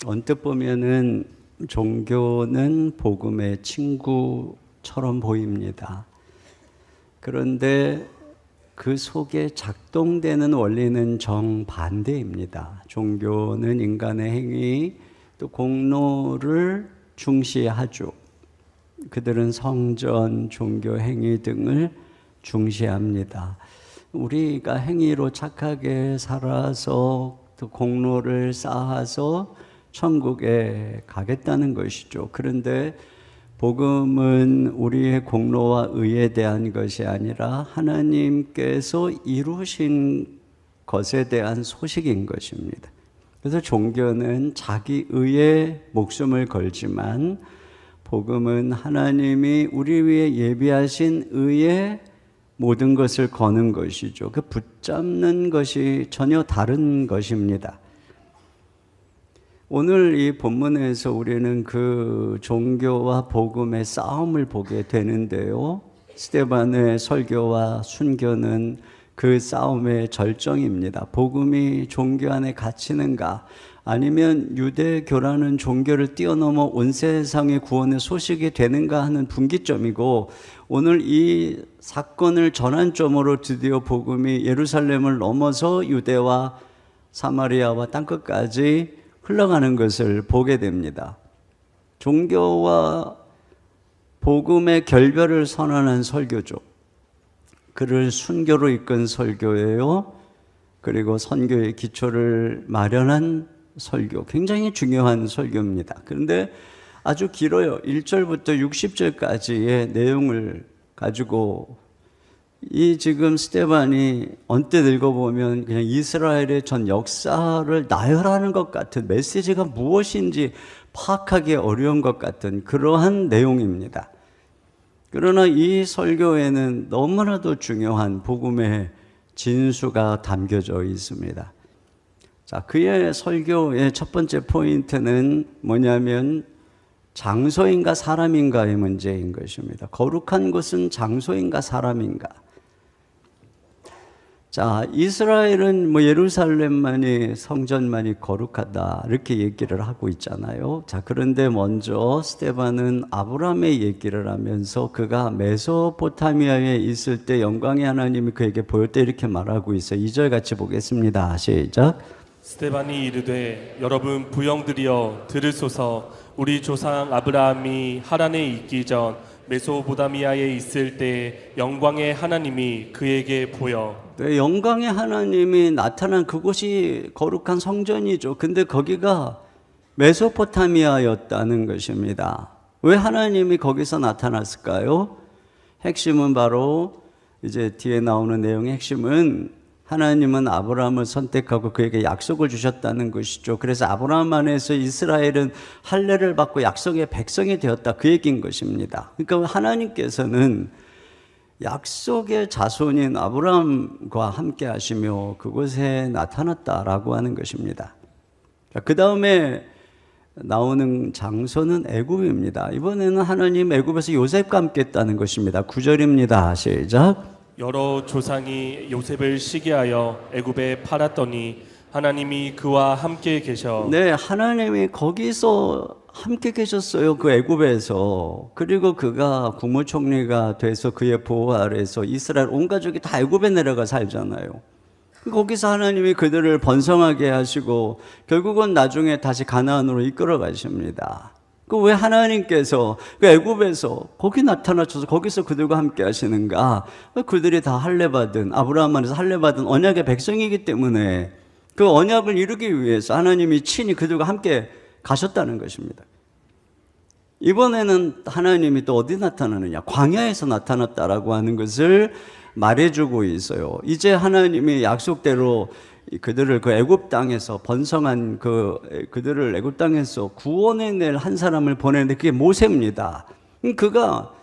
언뜻 보면은 종교는 복음의 친구처럼 보입니다. 그런데 그 속에 작동되는 원리는 정반대입니다. 종교는 인간의 행위, 또 공로를 중시하죠. 그들은 성전, 종교 행위 등을 중시합니다. 우리가 행위로 착하게 살아서 또 공로를 쌓아서 천국에 가겠다는 것이죠. 그런데 복음은 우리의 공로와 의에 대한 것이 아니라 하나님께서 이루신 것에 대한 소식인 것입니다. 그래서 종교는 자기 의에 목숨을 걸지만 복음은 하나님이 우리 위해 예비하신 의에 모든 것을 거는 것이죠. 그 붙잡는 것이 전혀 다른 것입니다. 오늘 이 본문에서 우리는 그 종교와 복음의 싸움을 보게 되는데요. 스데반의 설교와 순교는 그 싸움의 절정입니다. 복음이 종교 안에 갇히는가, 아니면 유대교라는 종교를 뛰어넘어 온 세상의 구원의 소식이 되는가 하는 분기점이고, 오늘 이 사건을 전환점으로 드디어 복음이 예루살렘을 넘어서 유대와 사마리아와 땅끝까지 흘러가는 것을 보게 됩니다. 종교와 복음의 결별을 선언한 설교죠. 그를 순교로 이끈 설교예요. 그리고 선교의 기초를 마련한 설교, 굉장히 중요한 설교입니다. 그런데 아주 길어요. 1절부터 60절까지의 내용을 가지고 이 지금 스데반이 언뜻 읽어보면 그냥 이스라엘의 전 역사를 나열하는 것 같은, 메시지가 무엇인지 파악하기 어려운 것 같은 그러한 내용입니다. 그러나 이 설교에는 너무나도 중요한 복음의 진수가 담겨져 있습니다. 자, 그의 설교의 첫 번째 포인트는 뭐냐면 장소인가 사람인가의 문제인 것입니다. 거룩한 곳은 장소인가 사람인가? 자, 이스라엘은 예루살렘만이, 성전만이 거룩하다 이렇게 얘기를 하고 있잖아요. 자, 그런데 먼저 스데반은 아브라함의 얘기를 하면서 그가 메소포타미아에 있을 때 영광의 하나님이 그에게 보였다 이렇게 말하고 있어요. 2절 같이 보겠습니다. 시작. 스데반이 이르되 여러분 부형들이여 들으소서. 우리 조상 아브라함이 하란에 있기 전 메소포타미아에 있을 때 영광의 하나님이 그에게 보여. 네, 영광의 하나님이 나타난 그곳이 거룩한 성전이죠. 근데 거기가 메소포타미아였다는 것입니다. 왜 하나님이 거기서 나타났을까요? 핵심은 바로 이제 뒤에 나오는 내용의 핵심은 하나님은 아브라함을 선택하고 그에게 약속을 주셨다는 것이죠. 그래서 아브라함 안에서 이스라엘은 할례를 받고 약속의 백성이 되었다, 그 얘기인 것입니다. 그러니까 하나님께서는 약속의 자손인 아브라함과 함께 하시며 그곳에 나타났다라고 하는 것입니다. 그 다음에 나오는 장소는 애굽입니다. 이번에는 하나님 애굽에서 요셉과 함께 했다는 것입니다. 9절입니다. 시작. 여러 조상이 요셉을 시기하여 애굽에 팔았더니 하나님이 그와 함께 계셔. 네, 하나님이 거기서 함께 계셨어요. 그 애굽에서. 그리고 그가 국무총리가 돼서 그의 보호 아래서 이스라엘 온 가족이 다 애굽에 내려가 살잖아요. 거기서 하나님이 그들을 번성하게 하시고 결국은 나중에 다시 가나안으로 이끌어 가십니다. 왜 하나님께서 그 애굽에서 거기 나타나셔서 거기서 그들과 함께 하시는가? 그들이 다 할례받은, 아브라함 안에서 할례받은 언약의 백성이기 때문에 그 언약을 이루기 위해서 하나님이 친히 그들과 함께 가셨다는 것입니다. 이번에는 하나님이 또 어디 나타나느냐? 광야에서 나타났다라고 하는 것을 말해주고 있어요. 이제 하나님이 약속대로 그들을 그 애굽 땅에서 번성한 그들을 애굽 땅에서 구원해낼 한 사람을 보내는데 그게 모세입니다. 그가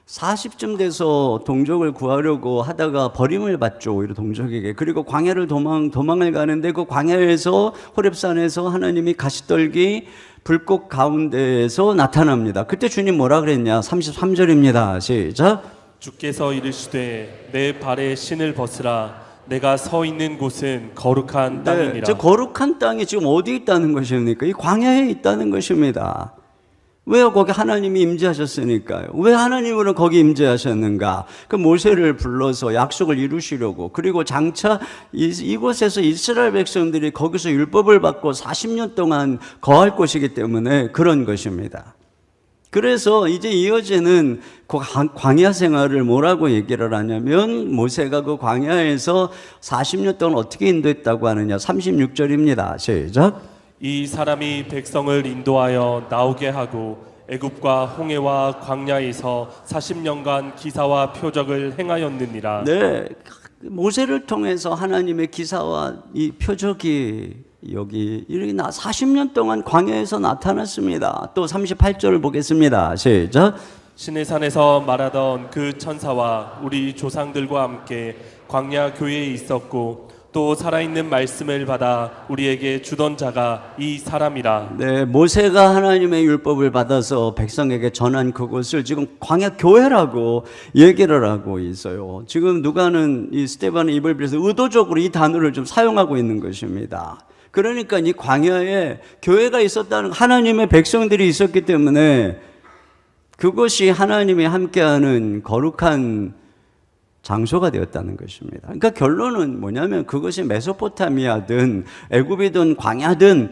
40쯤 돼서 동족을 구하려고 하다가 버림을 받죠, 오히려 동족에게. 그리고 광야를 도망을 가는데 그 광야에서 호렙산에서 하나님이 가시떨기 불꽃 가운데에서 나타납니다. 그때 주님 뭐라 그랬냐? 33절입니다. 시작. 주께서 이르시되 내 발에 신을 벗으라. 내가 서 있는 곳은 거룩한 네, 땅이니라. 저 거룩한 땅이 지금 어디 있다는 것입니까? 이 광야에 있다는 것입니다. 왜요? 거기 하나님이 임재하셨으니까요. 왜 하나님은 거기 임재하셨는가? 그 모세를 불러서 약속을 이루시려고, 그리고 장차 이곳에서 이스라엘 백성들이 거기서 율법을 받고 40년 동안 거할 것이기 때문에 그런 것입니다. 그래서 이제 이어지는 그 광야 생활을 뭐라고 얘기를 하냐면, 모세가 그 광야에서 40년 동안 어떻게 인도했다고 하느냐. 36절입니다. 시작. 이 사람이 백성을 인도하여 나오게 하고 애굽과 홍해와 광야에서 40년간 기사와 표적을 행하였느니라. 네, 모세를 통해서 하나님의 기사와 이 표적이 여기 이렇게 40년 동안 광야에서 나타났습니다. 또 38절을 보겠습니다. 시작. 시내산에서 말하던 그 천사와 우리 조상들과 함께 광야 교회에 있었고 또 살아있는 말씀을 받아 우리에게 주던 자가 이 사람이라. 네, 모세가 하나님의 율법을 받아서 백성에게 전한 그곳을 지금 광야 교회라고 얘기를 하고 있어요. 지금 누가는 이 스데반의 입을 빌어서 의도적으로 이 단어를 좀 사용하고 있는 것입니다. 그러니까 이 광야에 교회가 있었다는, 하나님의 백성들이 있었기 때문에 그것이 하나님이 함께하는 거룩한 장소가 되었다는 것입니다. 그러니까 결론은 뭐냐면, 그것이 메소포타미아든 애굽이든 광야든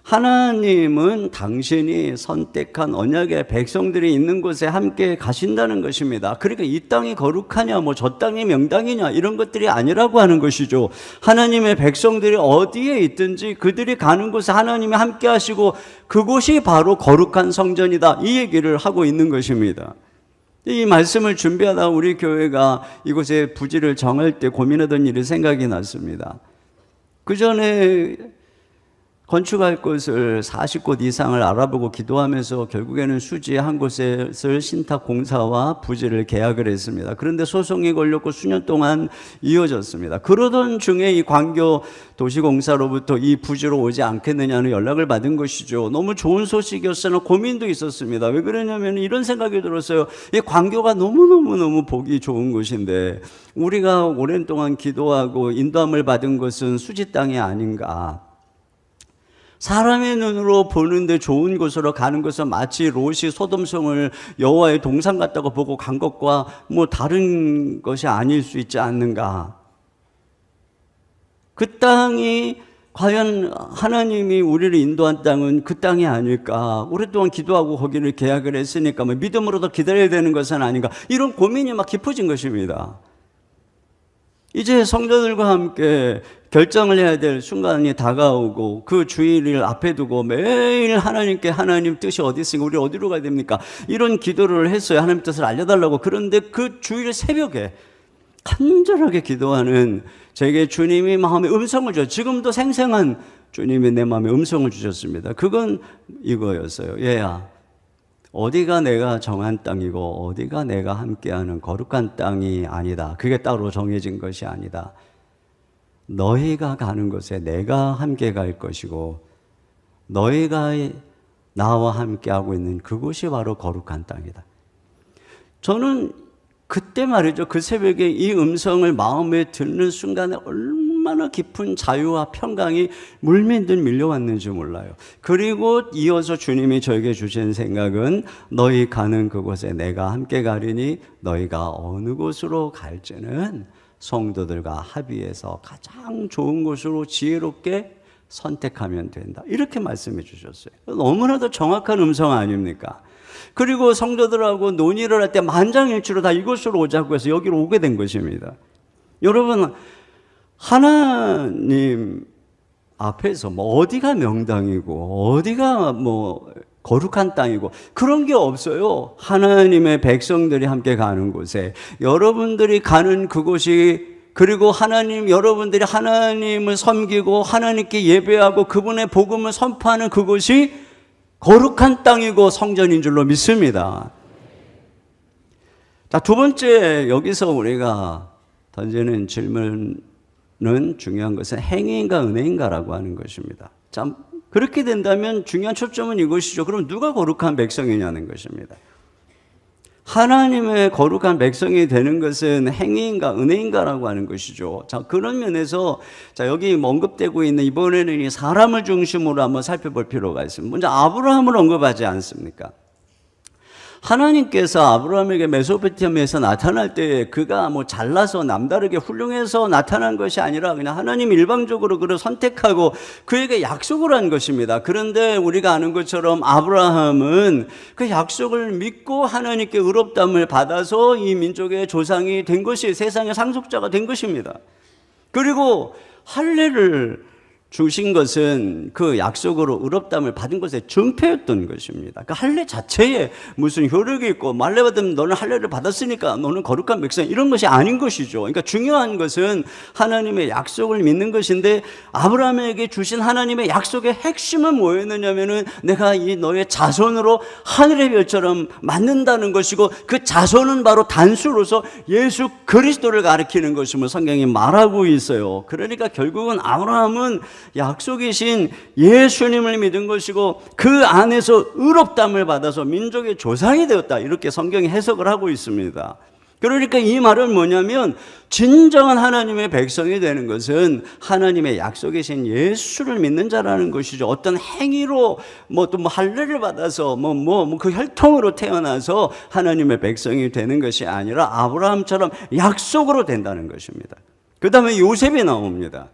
하나님은 당신이 선택한 언약의 백성들이 있는 곳에 함께 가신다는 것입니다. 그러니까 이 땅이 거룩하냐, 뭐 저 땅이 명당이냐, 이런 것들이 아니라고 하는 것이죠. 하나님의 백성들이 어디에 있든지 그들이 가는 곳에 하나님이 함께 하시고 그곳이 바로 거룩한 성전이다, 이 얘기를 하고 있는 것입니다. 이 말씀을 준비하다 우리 교회가 이곳에 부지를 정할 때 고민하던 일이 생각이 났습니다. 그 전에 건축할 곳을 40곳 이상을 알아보고 기도하면서 결국에는 수지 한 곳을 신탁 공사와 부지를 계약을 했습니다. 그런데 소송이 걸렸고 수년 동안 이어졌습니다. 그러던 중에 이 광교 도시공사로부터 이 부지로 오지 않겠느냐는 연락을 받은 것이죠. 너무 좋은 소식이었으나 고민도 있었습니다. 왜 그러냐면 이런 생각이 들었어요. 이 광교가 너무너무 보기 좋은 곳인데 우리가 오랜 동안 기도하고 인도함을 받은 것은 수지 땅이 아닌가. 사람의 눈으로 보는데 좋은 곳으로 가는 것은 마치 롯이 소돔성을 여호와의 동산 같다고 보고 간 것과 뭐 다른 것이 아닐 수 있지 않는가. 그 땅이 과연 하나님이 우리를 인도한 땅은 그 땅이 아닐까. 오랫동안 기도하고 거기를 계약을 했으니까 뭐 믿음으로 더 기다려야 되는 것은 아닌가. 이런 고민이 막 깊어진 것입니다. 이제 성도들과 함께 결정을 해야 될 순간이 다가오고 그 주일을 앞에 두고 매일 하나님께 하나님 뜻이 어디 있으니까 우리 어디로 가야 됩니까? 이런 기도를 했어요. 하나님 뜻을 알려달라고. 그런데 그 주일 새벽에 간절하게 기도하는 제게 주님이 마음에 음성을 주셨어요. 지금도 생생한 주님이 내 마음에 음성을 주셨습니다. 그건 이거였어요. 얘야, 어디가 내가 정한 땅이고 어디가 내가 함께하는 거룩한 땅이 아니다. 그게 따로 정해진 것이 아니다. 너희가 가는 곳에 내가 함께 갈 것이고 너희가 나와 함께하고 있는 그곳이 바로 거룩한 땅이다. 저는 그때 말이죠. 그 새벽에 이 음성을 마음에 듣는 순간에 얼마나 깊은 자유와 평강이 물밀듯 밀려왔는지 몰라요. 그리고 이어서 주님이 저에게 주신 생각은 너희 가는 그곳에 내가 함께 가리니 너희가 어느 곳으로 갈지는 성도들과 합의해서 가장 좋은 곳으로 지혜롭게 선택하면 된다. 이렇게 말씀해 주셨어요. 너무나도 정확한 음성 아닙니까? 그리고 성도들하고 논의를 할 때 만장일치로 다 이곳으로 오자고 해서 여기로 오게 된 것입니다. 여러분, 하나님 앞에서 뭐 어디가 명당이고 어디가 뭐 거룩한 땅이고 그런 게 없어요. 하나님의 백성들이 함께 가는 곳에 여러분들이 가는 그곳이, 그리고 여러분들이 하나님을 섬기고 하나님께 예배하고 그분의 복음을 선포하는 그곳이 거룩한 땅이고 성전인 줄로 믿습니다. 자, 두 번째, 여기서 우리가 던지는 질문은 중요한 것은 행위인가 은혜인가라고 하는 것입니다. 자, 그렇게 된다면 중요한 초점은 이것이죠. 그럼 누가 거룩한 백성이냐는 것입니다. 하나님의 거룩한 백성이 되는 것은 행위인가 은혜인가라고 하는 것이죠. 자, 그런 면에서 자, 여기 언급되고 있는 이번에는 이 사람을 중심으로 한번 살펴볼 필요가 있습니다. 먼저 아브라함을 언급하지 않습니까? 하나님께서 아브라함에게 메소포타미아에서 나타날 때 그가 뭐 잘나서 남다르게 훌륭해서 나타난 것이 아니라 그냥 하나님 일방적으로 그를 선택하고 그에게 약속을 한 것입니다. 그런데 우리가 아는 것처럼 아브라함은 그 약속을 믿고 하나님께 의롭다함을 받아서 이 민족의 조상이 된 것이 세상의 상속자가 된 것입니다. 그리고 할례를 주신 것은 그 약속으로 의롭다함을 받은 것의 증표였던 것입니다. 그 할례 자체에 무슨 효력이 있고 말레 받으면 너는 할례를 받았으니까 너는 거룩한 백성 이런 것이 아닌 것이죠. 그러니까 중요한 것은 하나님의 약속을 믿는 것인데 아브라함에게 주신 하나님의 약속의 핵심은 뭐였느냐면은 내가 이 너의 자손으로 하늘의 별처럼 만든다는 것이고 그 자손은 바로 단수로서 예수 그리스도를 가리키는 것임을 성경이 말하고 있어요. 그러니까 결국은 아브라함은 약속이신 예수님을 믿은 것이고 그 안에서 의롭다함을 받아서 민족의 조상이 되었다 이렇게 성경이 해석을 하고 있습니다. 그러니까 이 말은 뭐냐면 진정한 하나님의 백성이 되는 것은 하나님의 약속이신 예수를 믿는 자라는 것이죠. 어떤 행위로 또 할례를 받아서 그 혈통으로 태어나서 하나님의 백성이 되는 것이 아니라 아브라함처럼 약속으로 된다는 것입니다. 그 다음에 요셉이 나옵니다.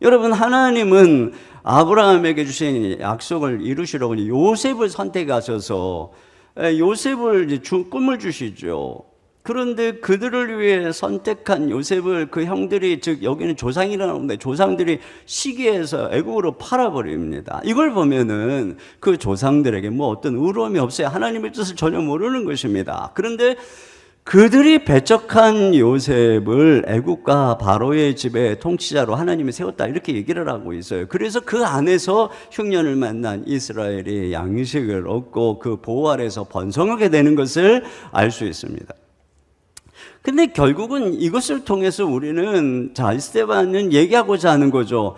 여러분, 하나님은 아브라함에게 주신 약속을 이루시려고 요셉을 선택하셔서 요셉을 꿈을 주시죠. 그런데 그들을 위해 선택한 요셉을 그 형들이, 즉 여기는 조상이라는데 조상들이 시기해서 애국으로 팔아버립니다. 이걸 보면은 그 조상들에게 어떤 의로움이 없어요. 하나님의 뜻을 전혀 모르는 것입니다. 그런데 그들이 배척한 요셉을 애국과 바로의 집의 통치자로 하나님이 세웠다 이렇게 얘기를 하고 있어요. 그래서 그 안에서 흉년을 만난 이스라엘이 양식을 얻고 그 보호 아래서 번성하게 되는 것을 알 수 있습니다. 근데 결국은 이것을 통해서 우리는 스데반은 얘기하고자 하는 거죠.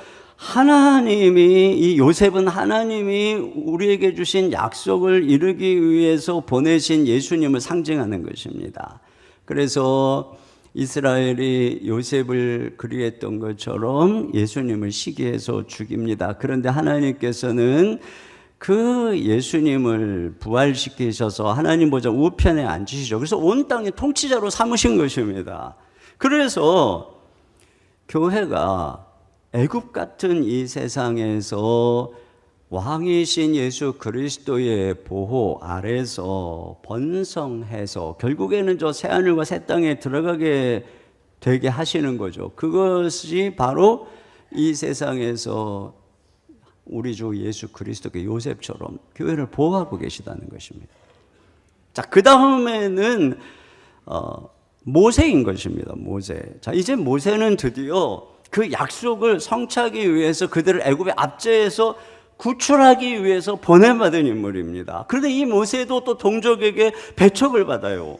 이 요셉은 하나님이 우리에게 주신 약속을 이루기 위해서 보내신 예수님을 상징하는 것입니다. 그래서 이스라엘이 요셉을 그리했던 것처럼 예수님을 시기해서 죽입니다. 그런데 하나님께서는 그 예수님을 부활시키셔서 하나님 보좌 우편에 앉히시죠. 그래서 온 땅의 통치자로 삼으신 것입니다. 그래서 교회가 애굽 같은 이 세상에서 왕이신 예수 그리스도의 보호 아래서 번성해서 결국에는 저 새하늘과 새 땅에 들어가게 되게 하시는 거죠. 그것이 바로 이 세상에서 우리 주 예수 그리스도의 요셉처럼 교회를 보호하고 계시다는 것입니다. 자, 그 다음에는 모세인 것입니다. 모세. 자, 이제 모세는 드디어 그 약속을 성취하기 위해서 그들을 애굽의 압제에서 구출하기 위해서 보내받은 인물입니다. 그런데 이 모세도 또 동족에게 배척을 받아요.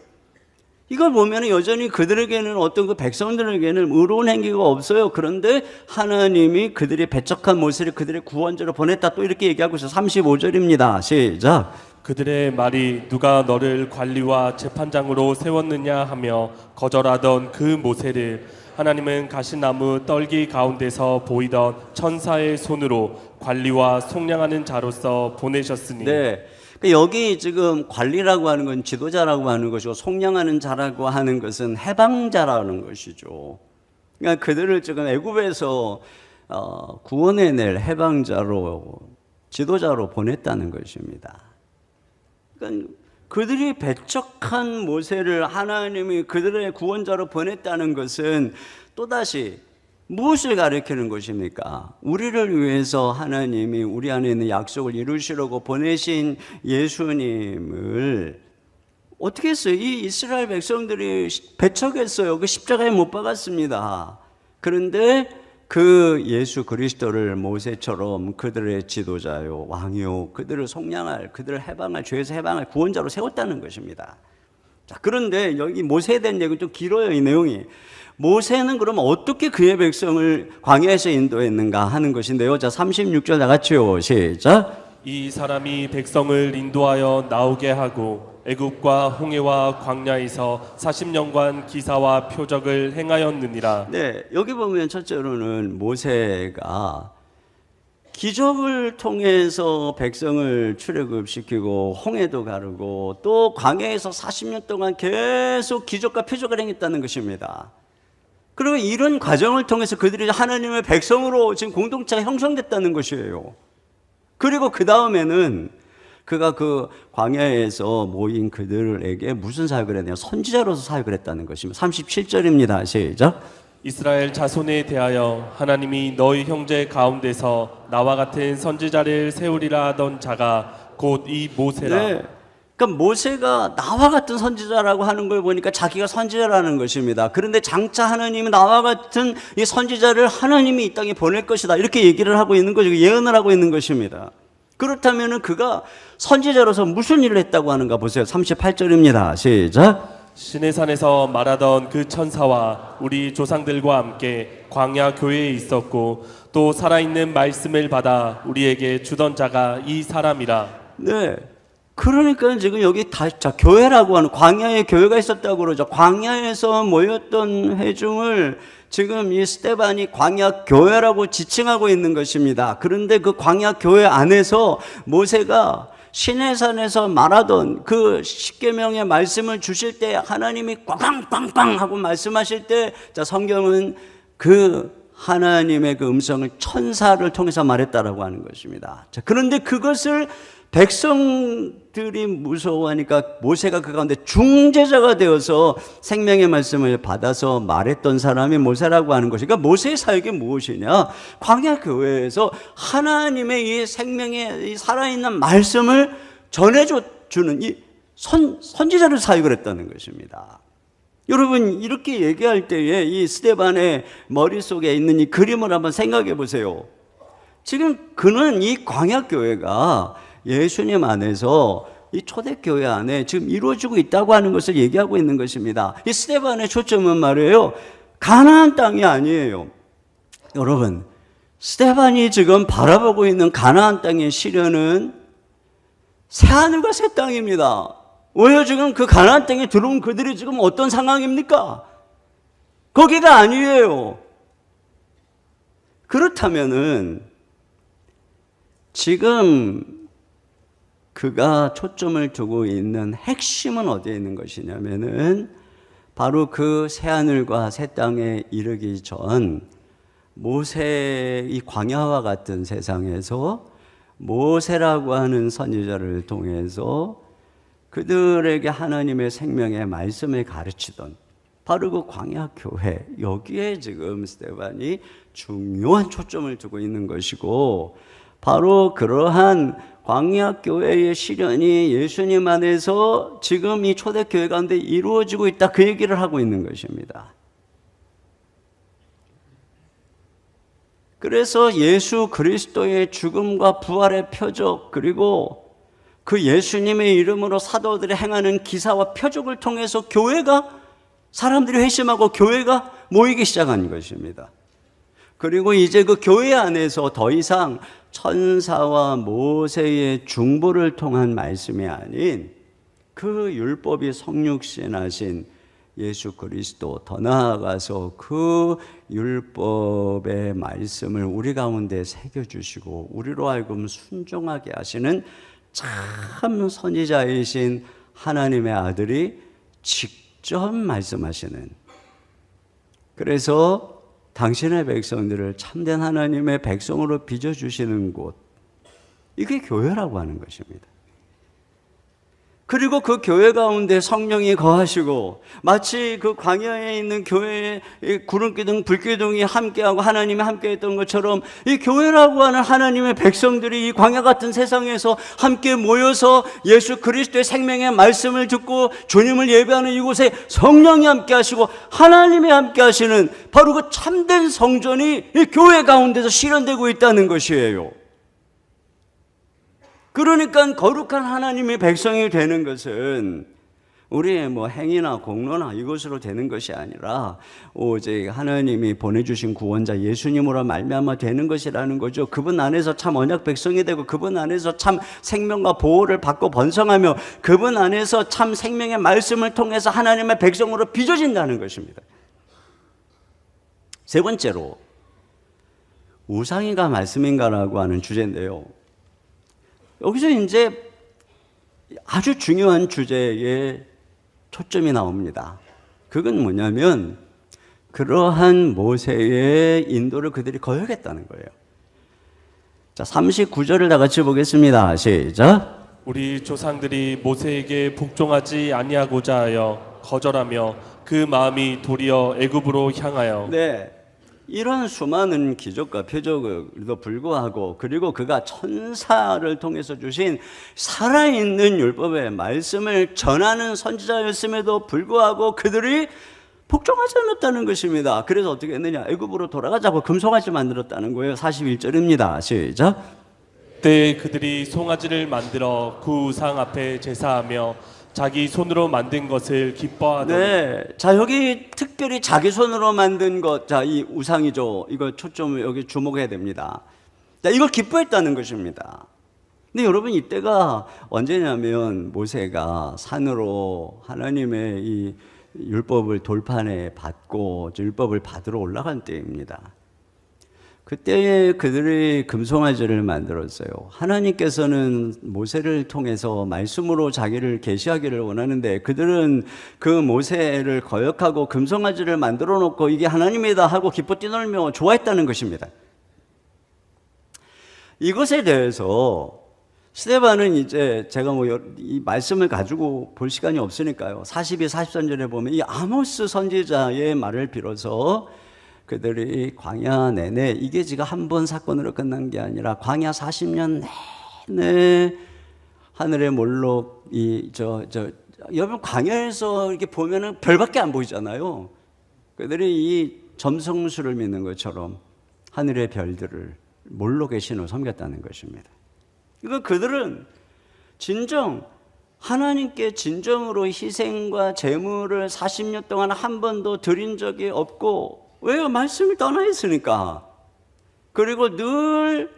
이걸 보면 여전히 그들에게는 어떤 그 백성들에게는 의로운 행위가 없어요. 그런데 하나님이 그들이 배척한 모세를 그들의 구원자로 보냈다 또 이렇게 얘기하고 있어요. 35절입니다. 시작. 그들의 말이 누가 너를 관리와 재판장으로 세웠느냐 하며 거절하던 그 모세를 하나님은 가시나무 떨기 가운데서 보이던 천사의 손으로 관리와 속량하는 자로서 보내셨으니. 네. 여기 지금 관리라고 하는 건 지도자라고 하는 것이고 속량하는 자라고 하는 것은 해방자라는 것이죠. 그러니까 그들을 지금 애굽에서 구원해낼 해방자로 지도자로 보냈다는 것입니다. 그러니까 그들이 배척한 모세를 하나님이 그들의 구원자로 보냈다는 것은 또다시 무엇을 가리키는 것입니까? 우리를 위해서 하나님이 우리 안에 있는 약속을 이루시려고 보내신 예수님을 어떻게 했어요? 이 이스라엘 백성들이 배척했어요. 그 십자가에 못 박았습니다. 그런데 그 예수 그리스도를 모세처럼 그들의 지도자요, 왕이요, 그들을 속량할, 그들을 해방할, 죄에서 해방할 구원자로 세웠다는 것입니다. 자, 그런데 여기 모세에 대한 얘기는 좀 길어요, 이 내용이. 모세는 그럼 어떻게 그의 백성을 광야에서 인도했는가 하는 것인데요. 자, 36절 다 같이요. 시작. 이 사람이 백성을 인도하여 나오게 하고 애굽과 홍해와 광야에서 40년간 기사와 표적을 행하였느니라. 네, 여기 보면 첫째로는 모세가 기적을 통해서 백성을 출애굽시키고 홍해도 가르고 또 광야에서 40년 동안 계속 기적과 표적을 행했다는 것입니다. 그리고 이런 과정을 통해서 그들이 하나님의 백성으로 지금 공동체가 형성됐다는 것이에요. 그리고 그 다음에는 그가 그 광야에서 모인 그들에게 무슨 사역을 했냐면 선지자로서 사역을 했다는 것입니다. 37절입니다. 시작. 이스라엘 자손에 대하여 하나님이 너희 형제 가운데서 나와 같은 선지자를 세우리라 하던 자가 곧 이 모세라. 네. 그러니까 모세가 나와 같은 선지자라고 하는 걸 보니까 자기가 선지자라는 것입니다. 그런데 장차 하나님은 나와 같은 이 선지자를 하나님이 이 땅에 보낼 것이다. 이렇게 얘기를 하고 있는 거죠. 예언을 하고 있는 것입니다. 그렇다면 그가 선지자로서 무슨 일을 했다고 하는가 보세요. 38절입니다. 시작. 시내산에서 말하던 그 천사와 우리 조상들과 함께 광야 교회에 있었고 또 살아있는 말씀을 받아 우리에게 주던 자가 이 사람이라. 네. 그러니까 지금 여기 교회라고 하는 광야에 교회가 있었다고 그러죠. 광야에서 모였던 회중을 지금 이 스데반이 광야 교회라고 지칭하고 있는 것입니다. 그런데 그 광야 교회 안에서 모세가 시내산에서 말하던 그 십계명의 말씀을 주실 때 하나님이 꽝꽝꽝꽝 하고 말씀하실 때 성경은 그 하나님의 그 음성을 천사를 통해서 말했다라고 하는 것입니다. 그런데 그것을 백성들이 무서워하니까 모세가 그 가운데 중재자가 되어서 생명의 말씀을 받아서 말했던 사람이 모세라고 하는 것이니까 모세의 사역이 무엇이냐? 광야 교회에서 하나님의 이 생명의 이 살아있는 말씀을 전해주는 이 선지자를 사역을 했다는 것입니다. 여러분 이렇게 얘기할 때에 이 스데반의 머릿속에 있는 이 그림을 한번 생각해 보세요. 지금 그는 이 광야 교회가 예수님 안에서 이 초대교회 안에 지금 이루어지고 있다고 하는 것을 얘기하고 있는 것입니다. 이 스데반의 초점은 말이에요, 가나안 땅이 아니에요. 여러분, 스데반이 지금 바라보고 있는 가나안 땅의 시련은 새하늘과 새 땅입니다. 왜요? 지금 그 가나안 땅에 들어온 그들이 지금 어떤 상황입니까? 거기가 아니에요. 그렇다면은 지금 그가 초점을 두고 있는 핵심은 어디에 있는 것이냐면은 바로 그 새하늘과 새 땅에 이르기 전 모세 이 광야와 같은 세상에서 모세라고 하는 선지자를 통해서 그들에게 하나님의 생명의 말씀을 가르치던 바로 그 광야 교회, 여기에 지금 스데반이 중요한 초점을 두고 있는 것이고, 바로 그러한 광야 교회의 시련이 예수님 안에서 지금 이 초대교회 가운데 이루어지고 있다, 그 얘기를 하고 있는 것입니다. 그래서 예수 그리스도의 죽음과 부활의 표적, 그리고 그 예수님의 이름으로 사도들이 행하는 기사와 표적을 통해서 교회가, 사람들이 회심하고 교회가 모이기 시작한 것입니다. 그리고 이제 그 교회 안에서 더 이상 천사와 모세의 중보를 통한 말씀이 아닌 그 율법이 성육신하신 예수 그리스도, 더 나아가서 그 율법의 말씀을 우리 가운데 새겨주시고 우리로 하여금 순종하게 하시는 참 선지자이신 하나님의 아들이 직접 말씀하시는, 그래서 당신의 백성들을 참된 하나님의 백성으로 빚어주시는 곳, 이게 교회라고 하는 것입니다. 그리고 그 교회 가운데 성령이 거하시고 마치 그 광야에 있는 교회에 구름기둥 불기둥이 함께하고 하나님이 함께했던 것처럼 이 교회라고 하는 하나님의 백성들이 이 광야 같은 세상에서 함께 모여서 예수 그리스도의 생명의 말씀을 듣고 주님을 예배하는 이곳에 성령이 함께하시고 하나님이 함께하시는 바로 그 참된 성전이 이 교회 가운데서 실현되고 있다는 것이에요. 그러니까 거룩한 하나님의 백성이 되는 것은 우리의 뭐 행위나 공로나 이것으로 되는 것이 아니라 오직 하나님이 보내주신 구원자 예수님으로 말미암아 되는 것이라는 거죠. 그분 안에서 참 언약 백성이 되고 그분 안에서 참 생명과 보호를 받고 번성하며 그분 안에서 참 생명의 말씀을 통해서 하나님의 백성으로 빚어진다는 것입니다. 세 번째로 우상인가 말씀인가라고 하는 주제인데요. 여기서 이제 아주 중요한 주제에 초점이 나옵니다. 그건 뭐냐면 그러한 모세의 인도를 그들이 거역했다는 거예요. 자, 39절을 다 같이 보겠습니다. 시작. 우리 조상들이 모세에게 복종하지 아니하고자 하여 거절하며 그 마음이 도리어 애굽으로 향하여. 네, 이런 수많은 기적과 표적에도 불구하고 그리고 그가 천사를 통해서 주신 살아있는 율법의 말씀을 전하는 선지자였음에도 불구하고 그들이 복종하지 않았다는 것입니다. 그래서 어떻게 했느냐? 애굽으로 돌아가자고 금송아지 만들었다는 거예요. 41절입니다. 시작. 그때 그들이 송아지를 만들어 그 우상 앞에 제사하며 자기 손으로 만든 것을 기뻐하더니. 네, 자 여기 특별히 자기 손으로 만든 것, 자 이 우상이죠. 이거 초점 여기 주목해야 됩니다. 자 이걸 기뻐했다는 것입니다. 근데 여러분 이때가 언제냐면 모세가 산으로 하나님의 이 율법을 돌판에 받고 율법을 받으러 올라간 때입니다. 그때 그들이 금송아지를 만들었어요. 하나님께서는 모세를 통해서 말씀으로 자기를 계시하기를 원하는데 그들은 그 모세를 거역하고 금송아지를 만들어 놓고 이게 하나님이다 하고 기뻐 뛰놀며 좋아했다는 것입니다. 이것에 대해서 스데반은 이제 제가 뭐 이 말씀을 가지고 볼 시간이 없으니까요. 42, 43절에 보면 이 아모스 선지자의 말을 빌어서 그들이 광야 내내 이게 지금 한 번 사건으로 끝난 게 아니라 광야 40년 내내 하늘의 몰록 여러분 광야에서 이렇게 보면은 별밖에 안 보이잖아요. 그들이 이 점성술을 믿는 것처럼 하늘의 별들을 몰록의 신을 섬겼다는 것입니다. 이거 그들은 진정 하나님께 진정으로 희생과 제물을 40년 동안 한 번도 드린 적이 없고 왜요? 말씀을 떠나 있으니까. 그리고 늘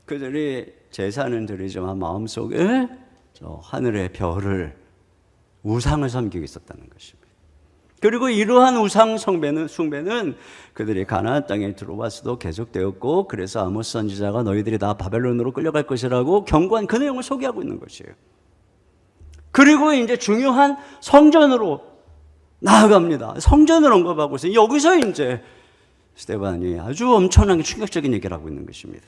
그들이 제사는 드리지만 마음속에 저 하늘의 별을 우상을 섬기고 있었다는 것입니다. 그리고 이러한 우상 숭배는 그들이 가나안 땅에 들어와서도 계속되었고 그래서 아모스 선지자가 너희들이 다 바벨론으로 끌려갈 것이라고 경고한 그 내용을 소개하고 있는 것이에요. 그리고 이제 중요한 성전으로 나아갑니다. 성전을 언급하고 있어요. 여기서 이제 스데반이 아주 엄청나게 충격적인 얘기를 하고 있는 것입니다.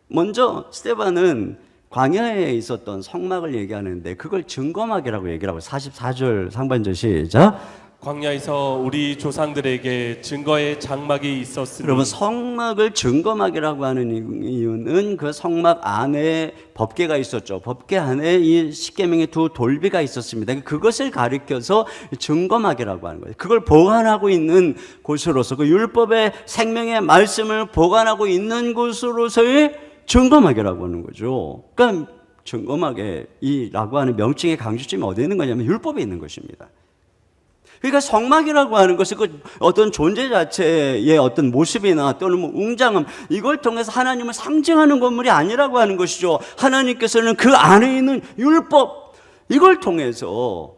먼저 스데반은 광야에 있었던 성막을 얘기하는데 그걸 증거막이라고 얘기를 하고 44절 상반절 시작. 광야에서 우리 조상들에게 증거의 장막이 있었으니. 여러분 성막을 증거막이라고 하는 이유는 그 성막 안에 법궤가 있었죠. 법궤 안에 이 십계명의 두 돌비가 있었습니다. 그것을 가리켜서 증거막이라고 하는 거예요. 그걸 보관하고 있는 곳으로서 그 율법의 생명의 말씀을 보관하고 있는 곳으로서의 증거막이라고 하는 거죠. 그러니까 증거막이라고 하는 명칭의 강조점이 어디에 있는 거냐면 율법에 있는 것입니다. 그러니까 성막이라고 하는 것은 그 어떤 존재 자체의 어떤 모습이나 또는 뭐 웅장함 이걸 통해서 하나님을 상징하는 건물이 아니라고 하는 것이죠. 하나님께서는 그 안에 있는 율법 이걸 통해서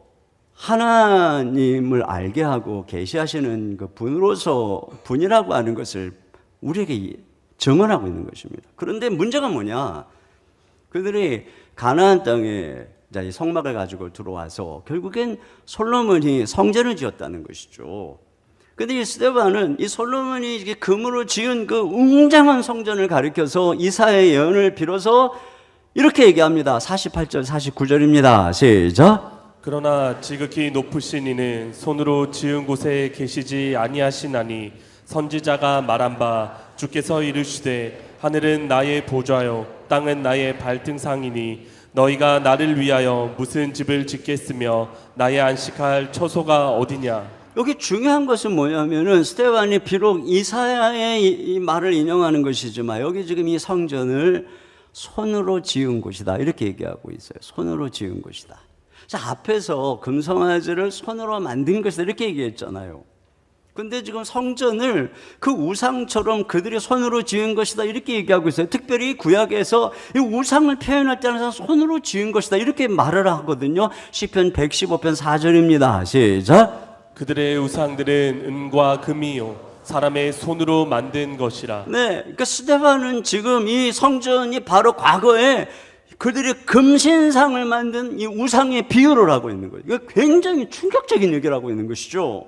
하나님을 알게 하고 계시하시는 그 분이라고 하는 것을 우리에게 증언하고 있는 것입니다. 그런데 문제가 뭐냐? 그들이 가나안 땅에 이 성막을 가지고 들어와서 결국엔 솔로몬이 성전을 지었다는 것이죠. 그런데 이 스데반은 이 솔로몬이 금으로 지은 그 웅장한 성전을 가리켜서 이사야의 예언을 빌어서 이렇게 얘기합니다. 48절, 49절입니다. 시작. 그러나 지극히 높으신 이는 손으로 지은 곳에 계시지 아니하시나니 선지자가 말한 바 주께서 이르시되 하늘은 나의 보좌요 땅은 나의 발등상이니 너희가 나를 위하여 무슨 집을 짓겠으며 나의 안식할 처소가 어디냐. 여기 중요한 것은 뭐냐면은 스데반이 비록 이사야의 이 말을 인용하는 것이지만 여기 지금 이 성전을 손으로 지은 곳이다 이렇게 얘기하고 있어요. 손으로 지은 곳이다. 자, 앞에서 금송아지를 손으로 만든 것이다 이렇게 얘기했잖아요. 근데 지금 성전을 그 우상처럼 그들이 손으로 지은 것이다 이렇게 얘기하고 있어요. 특별히 구약에서 이 우상을 표현할 때는 손으로 지은 것이다 이렇게 말을 하거든요. 시편 115편 4절입니다. 시작. 그들의 우상들은 은과 금이요 사람의 손으로 만든 것이라. 네, 그러니까 스데반은 지금 이 성전이 바로 과거에 그들이 금신상을 만든 이 우상의 비유를 하고 있는 거예요. 이거 굉장히 충격적인 얘기를 하고 있는 것이죠.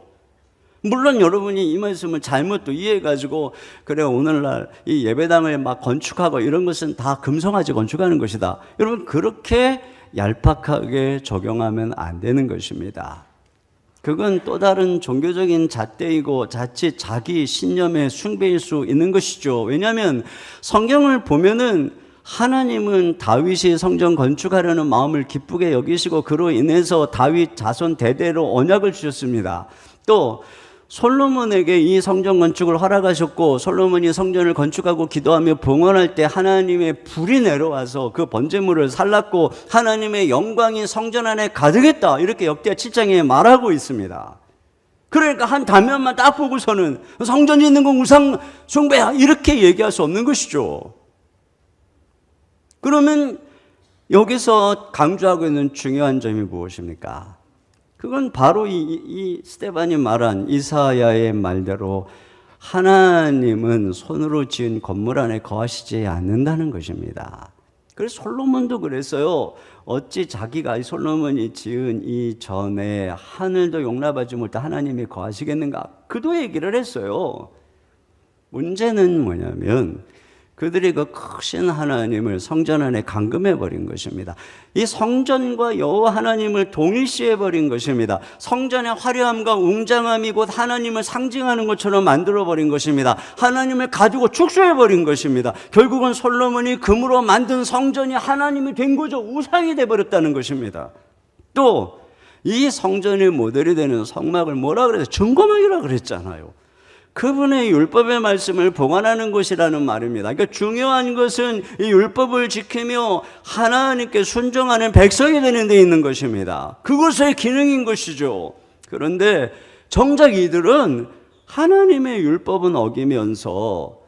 물론 여러분이 이 말씀을 잘못 또 이해해가지고 그래 오늘날 이 예배당을 막 건축하고 이런 것은 다 금송아지 건축하는 것이다. 여러분 그렇게 얄팍하게 적용하면 안 되는 것입니다. 그건 또 다른 종교적인 잣대이고 자칫 자기 신념의 숭배일 수 있는 것이죠. 왜냐하면 성경을 보면은 하나님은 다윗이 성전 건축하려는 마음을 기쁘게 여기시고 그로 인해서 다윗 자손 대대로 언약을 주셨습니다. 또 솔로몬에게 이 성전 건축을 허락하셨고 솔로몬이 성전을 건축하고 기도하며 봉헌할 때 하나님의 불이 내려와서 그 번제물을 살랐고 하나님의 영광이 성전 안에 가득했다 이렇게 역대하 7장에 말하고 있습니다. 그러니까 한 단면만 딱 보고서는 성전 짓는 건 우상 숭배야 이렇게 얘기할 수 없는 것이죠. 그러면 여기서 강조하고 있는 중요한 점이 무엇입니까? 그건 바로 이 스데반이 말한 이사야의 말대로 하나님은 손으로 지은 건물 안에 거하시지 않는다는 것입니다. 그래서 솔로몬도 그랬어요. 어찌 자기가 솔로몬이 지은 이 전에 하늘도 용납하지 못해 하나님이 거하시겠는가? 그도 얘기를 했어요. 문제는 뭐냐면 그들이 그 크신 하나님을 성전 안에 감금해 버린 것입니다. 이 성전과 여호와 하나님을 동일시해 버린 것입니다. 성전의 화려함과 웅장함이 곧 하나님을 상징하는 것처럼 만들어 버린 것입니다. 하나님을 가지고 축소해 버린 것입니다. 결국은 솔로몬이 금으로 만든 성전이 하나님이 된 거죠. 우상이 돼 버렸다는 것입니다. 또 이 성전의 모델이 되는 성막을 뭐라 그래서 증거막이라 그랬잖아요. 그분의 율법의 말씀을 봉헌하는 것이라는 말입니다. 그러니까 중요한 것은 이 율법을 지키며 하나님께 순종하는 백성이 되는 데 있는 것입니다. 그것의 기능인 것이죠. 그런데 정작 이들은 하나님의 율법은 어기면서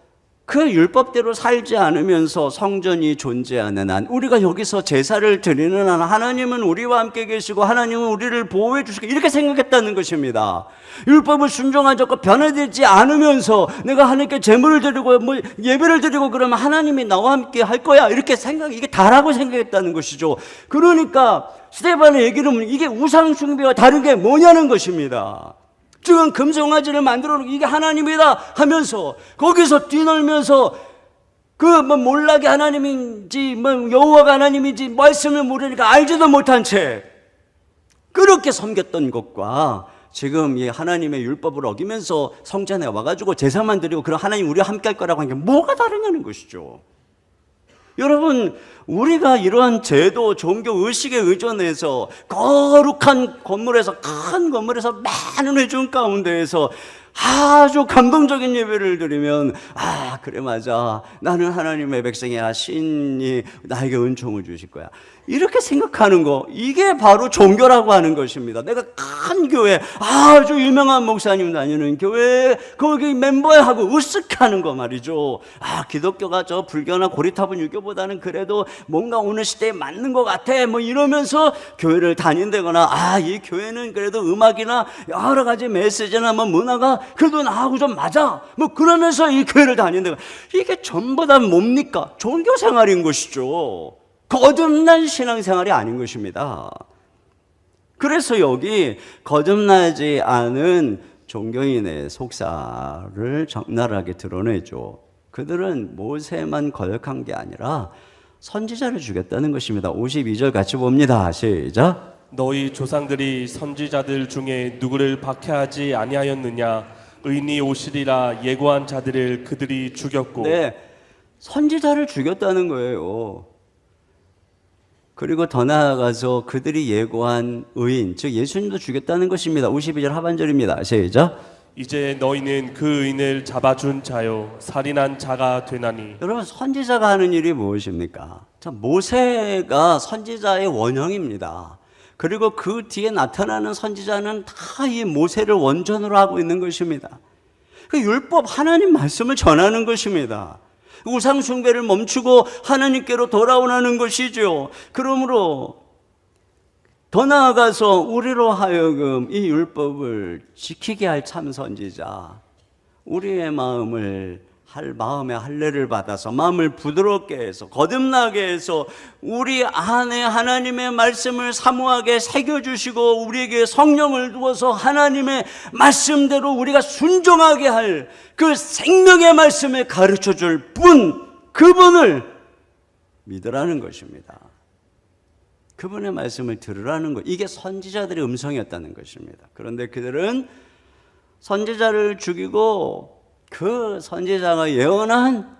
그 율법대로 살지 않으면서 성전이 존재하는 한 우리가 여기서 제사를 드리는 한 하나님은 우리와 함께 계시고 하나님은 우리를 보호해 주시고 이렇게 생각했다는 것입니다. 율법을 순종하지 않고 변화되지 않으면서 내가 하나님께 제물을 드리고 뭐 예배를 드리고 그러면 하나님이 나와 함께 할 거야 이렇게 이게 다라고 생각했다는 것이죠. 그러니까 스데반의 얘기는 이게 우상 숭배와 다른 게 뭐냐는 것입니다. 지금 금송아지를 만들어 놓고 이게 하나님이다 하면서 거기서 뛰놀면서 그 뭐 몰락의 하나님인지 뭐 여호와가 하나님인지 말씀을 모르니까 알지도 못한 채 그렇게 섬겼던 것과 지금 이 하나님의 율법을 어기면서 성전에 와가지고 제사만 드리고 그럼 하나님 우리와 함께 할 거라고 하는 게 뭐가 다르냐는 것이죠. 여러분 우리가 이러한 제도, 종교, 의식에 의존해서 거룩한 건물에서 큰 건물에서 많은 회중 가운데에서 아주 감동적인 예배를 드리면 아 그래 맞아 나는 하나님의 백성이야 신이 나에게 은총을 주실 거야 이렇게 생각하는 거 이게 바로 종교라고 하는 것입니다. 내가 큰 교회 아주 유명한 목사님 다니는 교회 거기 멤버하고 으쓱하는 거 말이죠. 아 기독교가 저 불교나 고리타분 유교보다는 그래도 뭔가 오늘 시대에 맞는 것 같아 뭐 이러면서 교회를 다닌다거나 아 이 교회는 그래도 음악이나 여러 가지 메시지나 뭐 문화가 그래도 나하고 좀 맞아 뭐 그러면서 이 교회를 다닌다거나 이게 전부 다 뭡니까? 종교 생활인 것이죠. 거듭난 신앙생활이 아닌 것입니다. 그래서 여기 거듭나지 않은 종교인의 속사를 적나라하게 드러내죠. 그들은 모세만 거역한 게 아니라 선지자를 죽였다는 것입니다. 52절 같이 봅니다. 시작. 너희 조상들이 선지자들 중에 누구를 박해하지 아니하였느냐 의인이 오시리라 예고한 자들을 그들이 죽였고 네, 선지자를 죽였다는 거예요. 그리고 더 나아가서 그들이 예고한 의인, 즉 예수님도 죽였다는 것입니다. 52절 하반절입니다. 시작. 이제 너희는 그 의인을 잡아준 자요 살인한 자가 되나니. 여러분 선지자가 하는 일이 무엇입니까? 자, 모세가 선지자의 원형입니다. 그리고 그 뒤에 나타나는 선지자는 다 이 모세를 원전으로 하고 있는 것입니다. 그 율법 하나님 말씀을 전하는 것입니다. 우상 숭배를 멈추고 하나님께로 돌아오라는 것이죠. 그러므로 더 나아가서 우리로 하여금 이 율법을 지키게 할 참 선지자, 우리의 마음의 할례를 받아서 마음을 부드럽게 해서 거듭나게 해서 우리 안에 하나님의 말씀을 사모하게 새겨주시고 우리에게 성령을 두어서 하나님의 말씀대로 우리가 순종하게 할 그 생명의 말씀을 가르쳐줄 그분을 믿으라는 것입니다. 그분의 말씀을 들으라는 것, 이게 선지자들의 음성이었다는 것입니다. 그런데 그들은 선지자를 죽이고 그 선지자가 예언한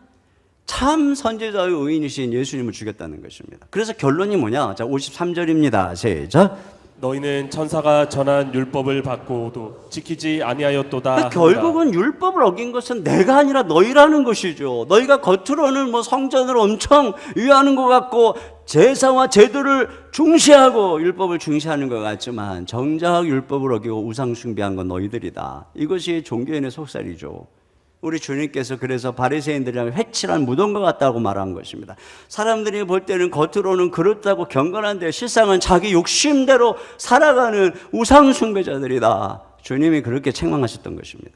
참 선지자의 의인이신 예수님을 죽였다는 것입니다. 그래서 결론이 뭐냐? 자, 53절입니다. 시작. 너희는 천사가 전한 율법을 받고도 지키지 아니하였도다. 결국은 율법을 어긴 것은 내가 아니라 너희라는 것이죠. 너희가 겉으로는 성전을 엄청 위하는 것 같고 제사와 제도를 중시하고 율법을 중시하는 것 같지만 정작 율법을 어기고 우상 숭배한 건 너희들이다. 이것이 종교인의 속살이죠. 우리 주님께서 그래서 바리새인들이랑 회칠한 무덤과 같다고 말한 것입니다. 사람들이 볼 때는 겉으로는 그렇다고 경건한데 실상은 자기 욕심대로 살아가는 우상 숭배자들이다. 주님이 그렇게 책망하셨던 것입니다.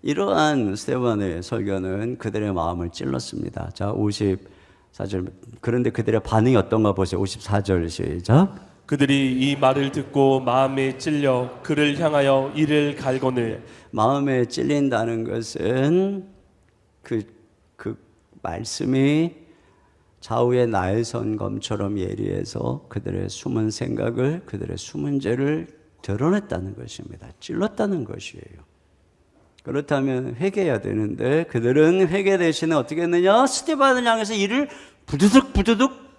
이러한 스데반의 설교는 그들의 마음을 찔렀습니다. 자, 54절. 그런데 그들의 반응이 어떤가 보세요. 54절 시작. 그들이 이 말을 듣고 마음에 찔려 그를 향하여 이를 갈거늘. 마음에 찔린다는 것은 그 말씀이 좌우의 나일선 검처럼 예리해서 그들의 숨은 생각을, 그들의 숨은 죄를 드러냈다는 것입니다. 찔렀다는 것이에요. 그렇다면 회개해야 되는데 그들은 회개 대신에 어떻게 했느냐? 스데반을 향해서 이를 부두둑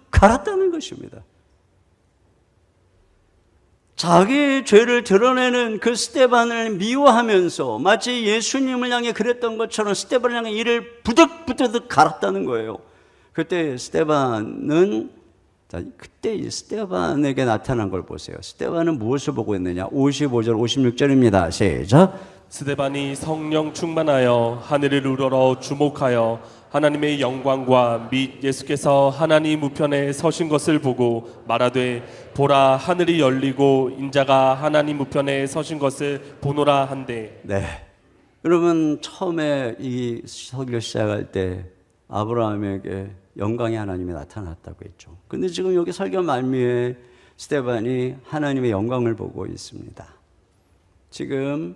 갈았다는 것입니다. 자기의 죄를 드러내는 그 스데반을 미워하면서 마치 예수님을 향해 그랬던 것처럼 스데반을 향해 이를 부득 갈았다는 거예요. 그때 스데반에게 나타난 걸 보세요. 스데반은 무엇을 보고 있느냐? 55절 56절입니다. 시작. 스데반이 성령 충만하여 하늘을 우러러 주목하여 하나님의 영광과 및 예수께서 하나님 우편에 서신 것을 보고 말하되 보라 하늘이 열리고 인자가 하나님 우편에 서신 것을 보노라 한대. 네. 여러분 처음에 이 설교 시작할 때 아브라함에게 영광의 하나님이 나타났다고 했죠. 근데 지금 여기 설교 말미에 스데반이 하나님의 영광을 보고 있습니다. 지금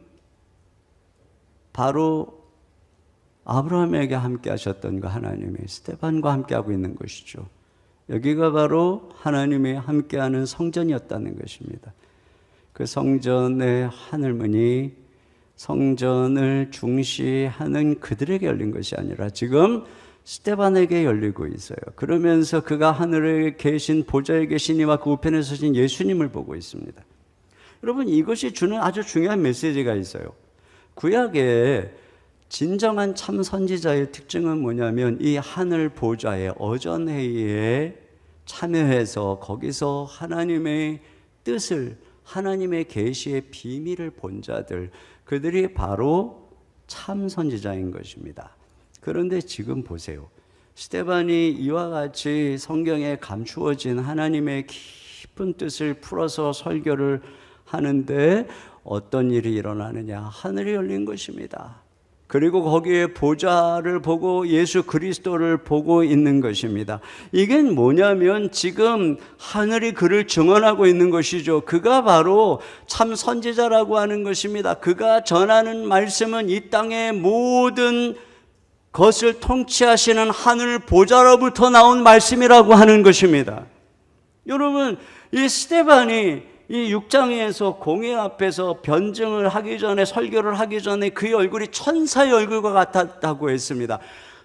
바로 아브라함에게 함께 하셨던 그 하나님이 스데반과 함께 하고 있는 것이죠. 여기가 바로 하나님이 함께하는 성전이었다는 것입니다. 그 성전의 하늘문이 성전을 중시하는 그들에게 열린 것이 아니라 지금 스데반에게 열리고 있어요. 그러면서 그가 하늘에 계신 보좌에 계신 이와 그 우편에 서신 예수님을 보고 있습니다. 여러분 이것이 주는 아주 중요한 메시지가 있어요. 구약에 진정한 참 선지자의 특징은 뭐냐면 이 하늘 보좌의 어전회의에 참여해서 거기서 하나님의 뜻을, 하나님의 계시의 비밀을 본 자들, 그들이 바로 참 선지자인 것입니다. 그런데 지금 보세요. 스데반이 이와 같이 성경에 감추어진 하나님의 깊은 뜻을 풀어서 설교를 하는데 어떤 일이 일어나느냐? 하늘이 열린 것입니다. 그리고 거기에 보좌를 보고 예수 그리스도를 보고 있는 것입니다. 이게 뭐냐면 지금 하늘이 그를 증언하고 있는 것이죠. 그가 바로 참 선지자라고 하는 것입니다. 그가 전하는 말씀은 이 땅의 모든 것을 통치하시는 하늘 보좌로부터 나온 말씀이라고 하는 것입니다. 여러분, 이 스데반이 이 6장에서 공회 앞에서 변증을 하기 전에, 설교를 하기 전에 그의 얼굴이 천사의 얼굴과 같았다고 했습니다.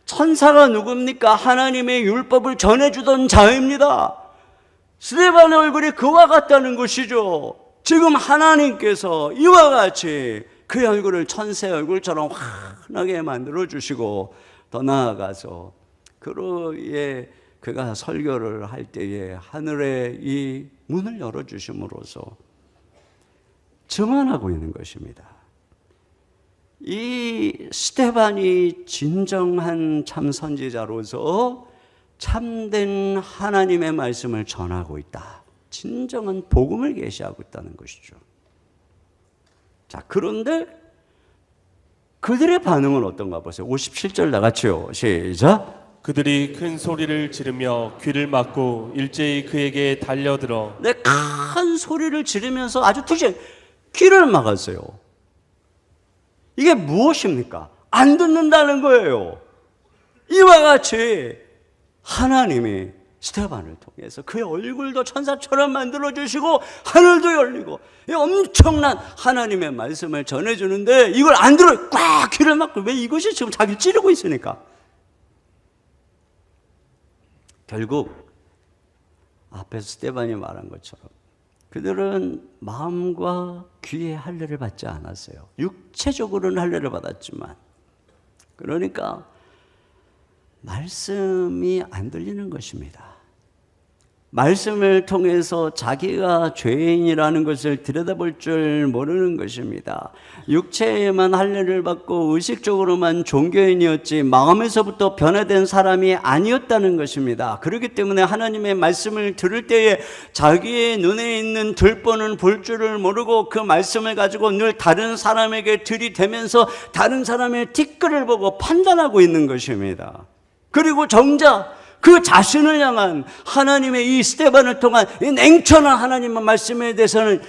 천사가 누굽니까? 하나님의 율법을 전해주던 자입니다. 스데반의 얼굴이 그와 같다는 것이죠. 지금 하나님께서 이와 같이 그의 얼굴을 천사의 얼굴처럼 환하게 만들어주시고 더 나아가서 그의 그가 설교를 할 때에 하늘의 이 문을 열어주심으로써 증언하고 있는 것입니다. 이 스데반이 진정한 참 선지자로서 참된 하나님의 말씀을 전하고 있다. 진정한 복음을 계시하고 있다는 것이죠. 자, 그런데 그들의 반응은 어떤가 보세요. 57절 나같이요. 시작. 그들이 큰 소리를 지르며 귀를 막고 일제히 그에게 달려들어 큰 소리를 지르면서 아주 특이한 귀를 막았어요. 이게 무엇입니까? 안 듣는다는 거예요. 이와 같이 하나님이 스데반을 통해서 그의 얼굴도 천사처럼 만들어주시고 하늘도 열리고 엄청난 하나님의 말씀을 전해주는데 이걸 안 들어요. 꽉 귀를 막고. 왜? 이것이 지금 자기를 찌르고 있으니까. 결국 앞에서 스데반이 말한 것처럼 그들은 마음과 귀의 할례를 받지 않았어요. 육체적으로는 할례를 받았지만, 그러니까 말씀이 안 들리는 것입니다. 말씀을 통해서 자기가 죄인이라는 것을 들여다볼 줄 모르는 것입니다. 육체에만 할례를 받고 의식적으로만 종교인이었지 마음에서부터 변화된 사람이 아니었다는 것입니다. 그렇기 때문에 하나님의 말씀을 들을 때에 자기의 눈에 있는 들보는 볼 줄을 모르고 그 말씀을 가지고 늘 다른 사람에게 들이대면서 다른 사람의 티끌을 보고 판단하고 있는 것입니다. 그리고 정작 그 자신을 향한 하나님의 이 스데반을 통한 이 냉철한 하나님의 말씀에 대해서는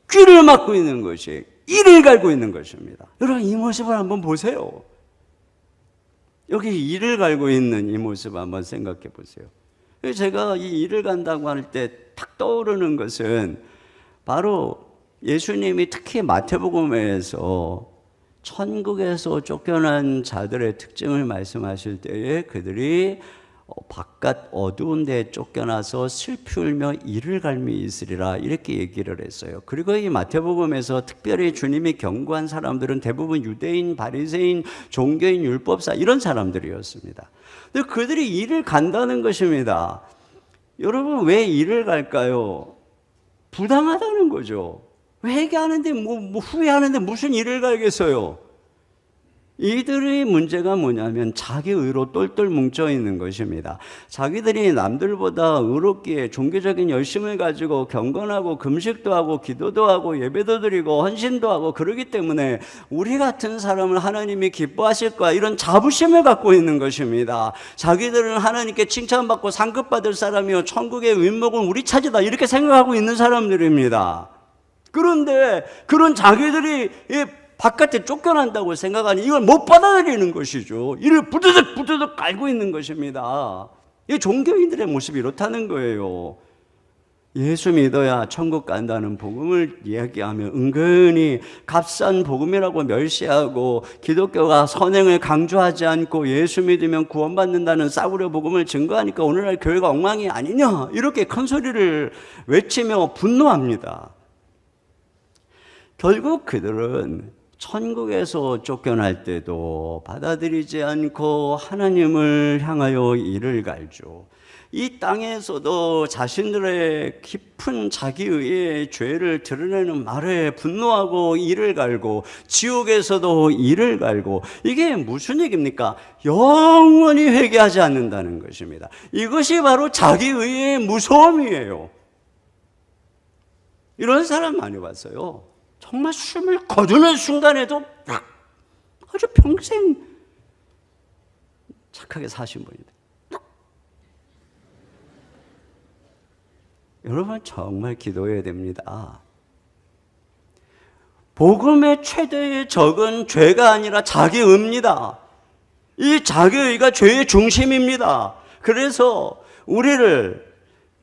귀를 막고 있는 것이, 이를 갈고 있는 것입니다. 여러분, 이 모습을 한번 보세요. 여기 이를 갈고 있는 이 모습 한번 생각해 보세요. 제가 이 이를 간다고 할 때 탁 떠오르는 것은 바로 예수님이 특히 마태복음에서 천국에서 쫓겨난 자들의 특징을 말씀하실 때에 그들이 바깥 어두운 데에 쫓겨나서 슬피 울며 이를 갈미 있으리라, 이렇게 얘기를 했어요. 그리고 이 마태복음에서 특별히 주님이 경고한 사람들은 대부분 유대인, 바리새인, 종교인, 율법사 이런 사람들이었습니다. 근데 그들이 이를 간다는 것입니다. 여러분, 왜 이를 갈까요? 부당하다는 거죠. 회개하는데 후회하는데 무슨 이를 갈겠어요? 이들의 문제가 뭐냐면 자기 의로 똘똘 뭉쳐 있는 것입니다. 자기들이 남들보다 의롭기에 종교적인 열심을 가지고 경건하고 금식도 하고 기도도 하고 예배도 드리고 헌신도 하고 그러기 때문에 우리 같은 사람을 하나님이 기뻐하실 거야, 이런 자부심을 갖고 있는 것입니다. 자기들은 하나님께 칭찬받고 상급받을 사람이요 천국의 윗목은 우리 차지다, 이렇게 생각하고 있는 사람들입니다. 그런데 그런 자기들이 바깥에 쫓겨난다고 생각하니 이걸 못 받아들이는 것이죠. 이를 부드득 깔고 있는 것입니다. 이 종교인들의 모습이 이렇다는 거예요. 예수 믿어야 천국 간다는 복음을 이야기하면 은근히 값싼 복음이라고 멸시하고 기독교가 선행을 강조하지 않고 예수 믿으면 구원받는다는 싸구려 복음을 증거하니까 오늘날 교회가 엉망이 아니냐, 이렇게 큰 소리를 외치며 분노합니다. 결국 그들은 천국에서 쫓겨날 때도 받아들이지 않고 하나님을 향하여 이를 갈죠. 이 땅에서도 자신들의 깊은 자기의의 죄를 드러내는 말에 분노하고 이를 갈고, 지옥에서도 이를 갈고, 이게 무슨 얘기입니까? 영원히 회개하지 않는다는 것입니다. 이것이 바로 자기의의 무서움이에요. 이런 사람 많이 봤어요. 정말 숨을 거두는 순간에도 아주 평생 착하게 사신 분인데, 여러분 정말 기도해야 됩니다. 복음의 최대의 적은 죄가 아니라 자기의입니다. 이 자기의가 죄의 중심입니다. 그래서 우리를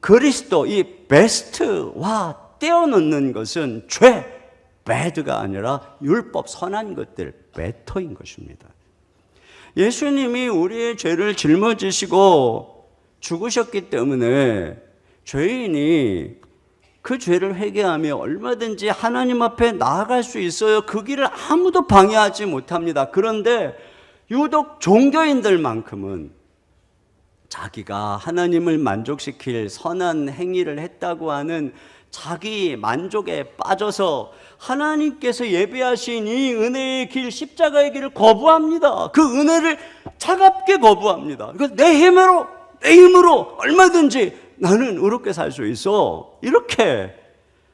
그리스도 이 베스트와 떼어놓는 것은 죄, 배드가 아니라 율법, 선한 것들, 베터인 것입니다. 예수님이 우리의 죄를 짊어지시고 죽으셨기 때문에 죄인이 그 죄를 회개하며 얼마든지 하나님 앞에 나아갈 수 있어요. 그 길을 아무도 방해하지 못합니다. 그런데 유독 종교인들만큼은 자기가 하나님을 만족시킬 선한 행위를 했다고 하는 자기 만족에 빠져서 하나님께서 예배하신 이 은혜의 길, 십자가의 길을 거부합니다. 그 은혜를 차갑게 거부합니다. 그래서 내 힘으로 얼마든지 나는 의롭게 살 수 있어. 이렇게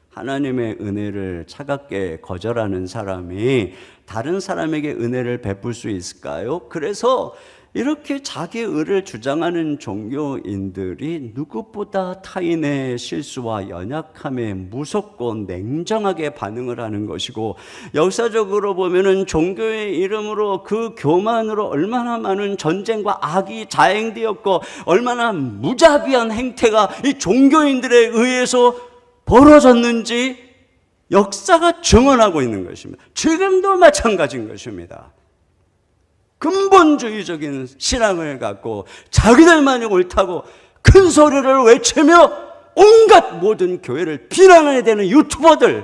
하나님의 은혜를 차갑게 거절하는 사람이 다른 사람에게 은혜를 베풀 수 있을까요? 그래서 이렇게 자기 의를 주장하는 종교인들이 누구보다 타인의 실수와 연약함에 무섭고 냉정하게 반응을 하는 것이고, 역사적으로 보면은 종교의 이름으로 그 교만으로 얼마나 많은 전쟁과 악이 자행되었고 얼마나 무자비한 행태가 이 종교인들에 의해서 벌어졌는지 역사가 증언하고 있는 것입니다. 지금도 마찬가지인 것입니다. 근본주의적인 신앙을 갖고 자기들만이 옳다고 큰 소리를 외치며 온갖 모든 교회를 비난해야 되는 유튜버들,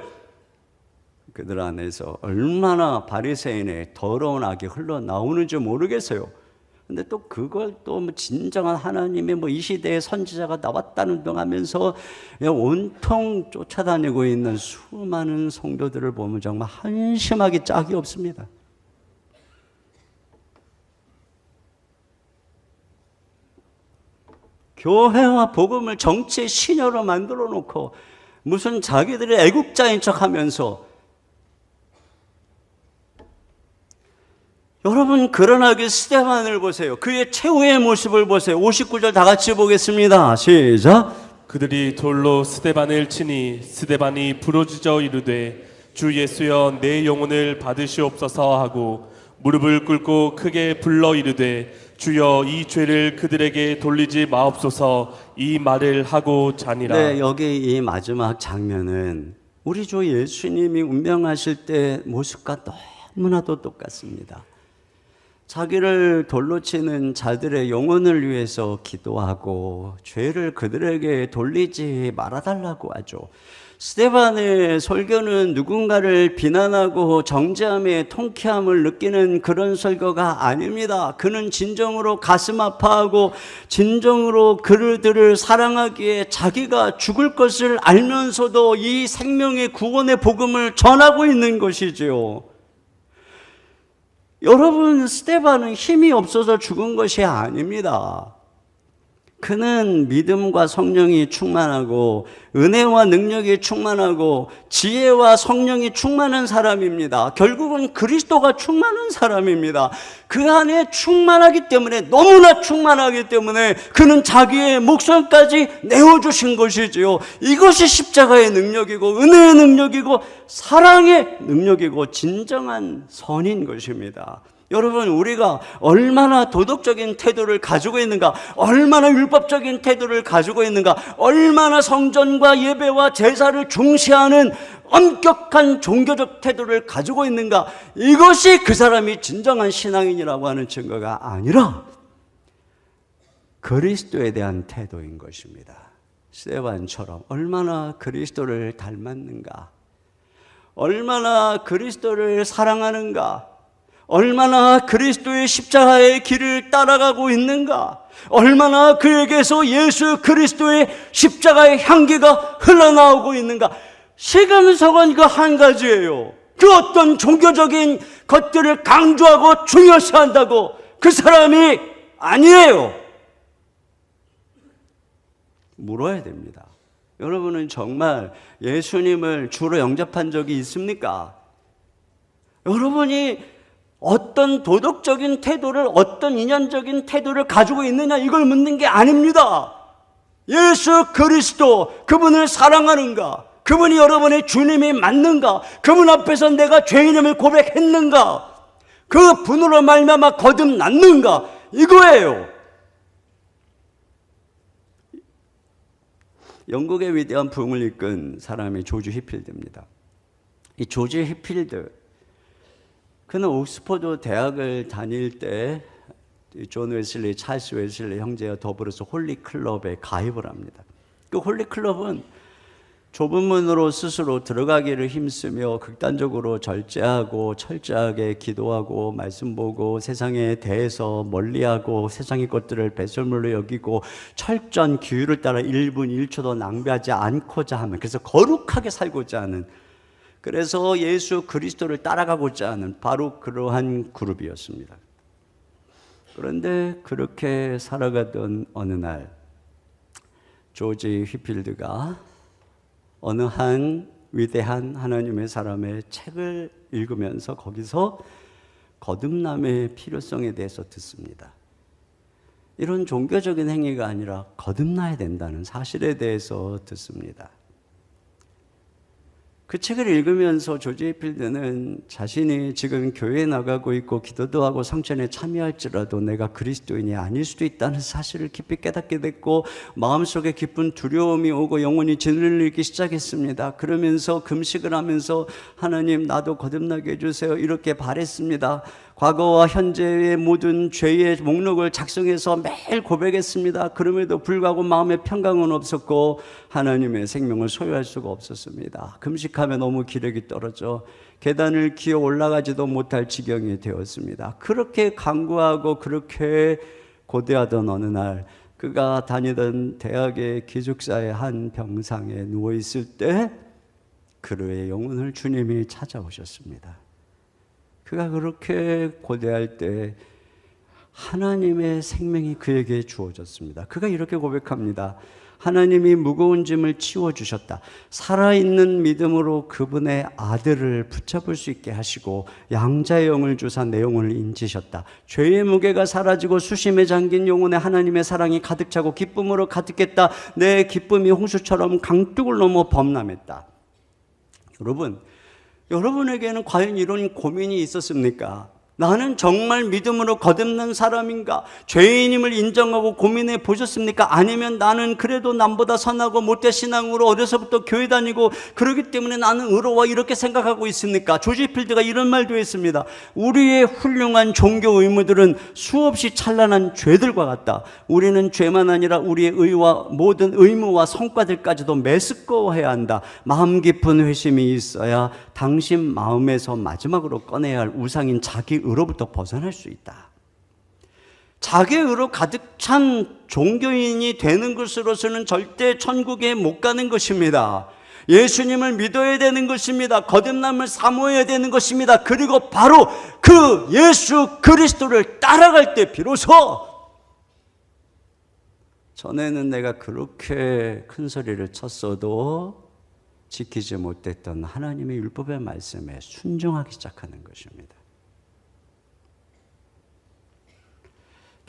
그들 안에서 얼마나 바리새인의 더러운 악이 흘러나오는지 모르겠어요. 근데 또 그걸 또 진정한 하나님의 이 시대의 선지자가 나왔다는 등 하면서 온통 쫓아다니고 있는 수많은 성도들을 보면 정말 한심하기 짝이 없습니다. 교회와 복음을 정치의 신여로 만들어 놓고 무슨 자기들의 애국자인 척 하면서, 여러분 그러나 그 스데반을 보세요. 그의 최후의 모습을 보세요. 59절 다 같이 보겠습니다. 시작. 그들이 돌로 스데반을 치니 스데반이 부르짖어 이르되 주 예수여 내 영혼을 받으시옵소서 하고 무릎을 꿇고 크게 불러 이르되 주여 이 죄를 그들에게 돌리지 마옵소서, 이 말을 하고 자니라. 네, 여기 이 마지막 장면은 우리 주 예수님이 운명하실 때 모습과 너무나도 똑같습니다. 자기를 돌로 치는 자들의 영혼을 위해서 기도하고 죄를 그들에게 돌리지 말아달라고 하죠. 스데반의 설교는 누군가를 비난하고 정죄함에 통쾌함을 느끼는 그런 설교가 아닙니다. 그는 진정으로 가슴 아파하고 진정으로 그들을 사랑하기에 자기가 죽을 것을 알면서도 이 생명의 구원의 복음을 전하고 있는 것이지요. 여러분, 스데반은 힘이 없어서 죽은 것이 아닙니다. 그는 믿음과 성령이 충만하고 은혜와 능력이 충만하고 지혜와 성령이 충만한 사람입니다. 결국은 그리스도가 충만한 사람입니다. 그 안에 충만하기 때문에, 너무나 충만하기 때문에 그는 자기의 목숨까지 내어주신 것이지요. 이것이 십자가의 능력이고 은혜의 능력이고 사랑의 능력이고 진정한 선인 것입니다. 여러분, 우리가 얼마나 도덕적인 태도를 가지고 있는가, 얼마나 율법적인 태도를 가지고 있는가, 얼마나 성전과 예배와 제사를 중시하는 엄격한 종교적 태도를 가지고 있는가, 이것이 그 사람이 진정한 신앙인이라고 하는 증거가 아니라 그리스도에 대한 태도인 것입니다. 스데반처럼 얼마나 그리스도를 닮았는가, 얼마나 그리스도를 사랑하는가, 얼마나 그리스도의 십자가의 길을 따라가고 있는가, 얼마나 그에게서 예수 그리스도의 십자가의 향기가 흘러나오고 있는가. 시금석은 그 한 가지예요. 그 어떤 종교적인 것들을 강조하고 중요시한다고 그 사람이 아니에요. 물어야 됩니다. 여러분은 정말 예수님을 주로 영접한 적이 있습니까? 여러분이 어떤 도덕적인 태도를, 어떤 인연적인 태도를 가지고 있느냐, 이걸 묻는 게 아닙니다. 예수 그리스도, 그분을 사랑하는가, 그분이 여러분의 주님이 맞는가, 그분 앞에서 내가 죄인임을 고백했는가, 그 분으로 말미암아 거듭났는가, 이거예요. 영국의 위대한 부흥을 이끈 사람이 조지 히필드입니다. 이 조지 히필드, 그는 옥스퍼드 대학을 다닐 때 존 웨슬리, 찰스 웨슬리 형제와 더불어서 홀리 클럽에 가입을 합니다. 그 홀리 클럽은 좁은 문으로 스스로 들어가기를 힘쓰며 극단적으로 절제하고 철저하게 기도하고 말씀 보고 세상에 대해서 멀리하고 세상의 것들을 배설물로 여기고 철저한 규율을 따라 1분 1초도 낭비하지 않고자 하면, 그래서 거룩하게 살고자 하는, 그래서 예수 그리스도를 따라가고자 하는 바로 그러한 그룹이었습니다. 그런데 그렇게 살아가던 어느 날 조지 휘필드가 어느 한 위대한 하나님의 사람의 책을 읽으면서 거기서 거듭남의 필요성에 대해서 듣습니다. 이런 종교적인 행위가 아니라 거듭나야 된다는 사실에 대해서 듣습니다. 그 책을 읽으면서 조지 휘필드는 자신이 지금 교회에 나가고 있고 기도도 하고 성전에 참여할지라도 내가 그리스도인이 아닐 수도 있다는 사실을 깊이 깨닫게 됐고 마음속에 깊은 두려움이 오고 영혼이 짓눌리기 시작했습니다. 그러면서 금식을 하면서 하나님 나도 거듭나게 해주세요 이렇게 바랬습니다. 과거와 현재의 모든 죄의 목록을 작성해서 매일 고백했습니다. 그럼에도 불구하고 마음에 평강은 없었고 하나님의 생명을 소유할 수가 없었습니다. 금식하면 너무 기력이 떨어져 계단을 기어 올라가지도 못할 지경이 되었습니다. 그렇게 간구하고 그렇게 고대하던 어느 날 그가 다니던 대학의 기숙사의 한 병상에 누워있을 때 그의 영혼을 주님이 찾아오셨습니다. 그가 그렇게 고대할 때 하나님의 생명이 그에게 주어졌습니다. 그가 이렇게 고백합니다. 하나님이 무거운 짐을 치워주셨다. 살아있는 믿음으로 그분의 아들을 붙잡을 수 있게 하시고 양자의 영을 주사 내 영혼을 인치셨다. 죄의 무게가 사라지고 수심에 잠긴 영혼에 하나님의 사랑이 가득 차고 기쁨으로 가득했다. 내 기쁨이 홍수처럼 강둑을 넘어 범람했다. 여러분에게는 과연 이런 고민이 있었습니까? 나는 정말 믿음으로 거듭난 사람인가? 죄인임을 인정하고 고민해 보셨습니까? 아니면 나는 그래도 남보다 선하고 못된 신앙으로 어려서부터 교회 다니고 그러기 때문에 나는 의로워 이렇게 생각하고 있습니까? 조지 휘필드가 이런 말도 했습니다. 우리의 훌륭한 종교 의무들은 수없이 찬란한 죄들과 같다. 우리는 죄만 아니라 우리의 의와 모든 의무와 성과들까지도 메스꺼워해야 한다. 마음 깊은 회심이 있어야 당신 마음에서 마지막으로 꺼내야 할 우상인 자기 의로부터 벗어날 수 있다. 자기 의로 가득 찬 종교인이 되는 것으로서는 절대 천국에 못 가는 것입니다. 예수님을 믿어야 되는 것입니다. 거듭남을 사모해야 되는 것입니다. 그리고 바로 그 예수 그리스도를 따라갈 때 비로소 전에는 내가 그렇게 큰 소리를 쳤어도 지키지 못했던 하나님의 율법의 말씀에 순종하기 시작하는 것입니다.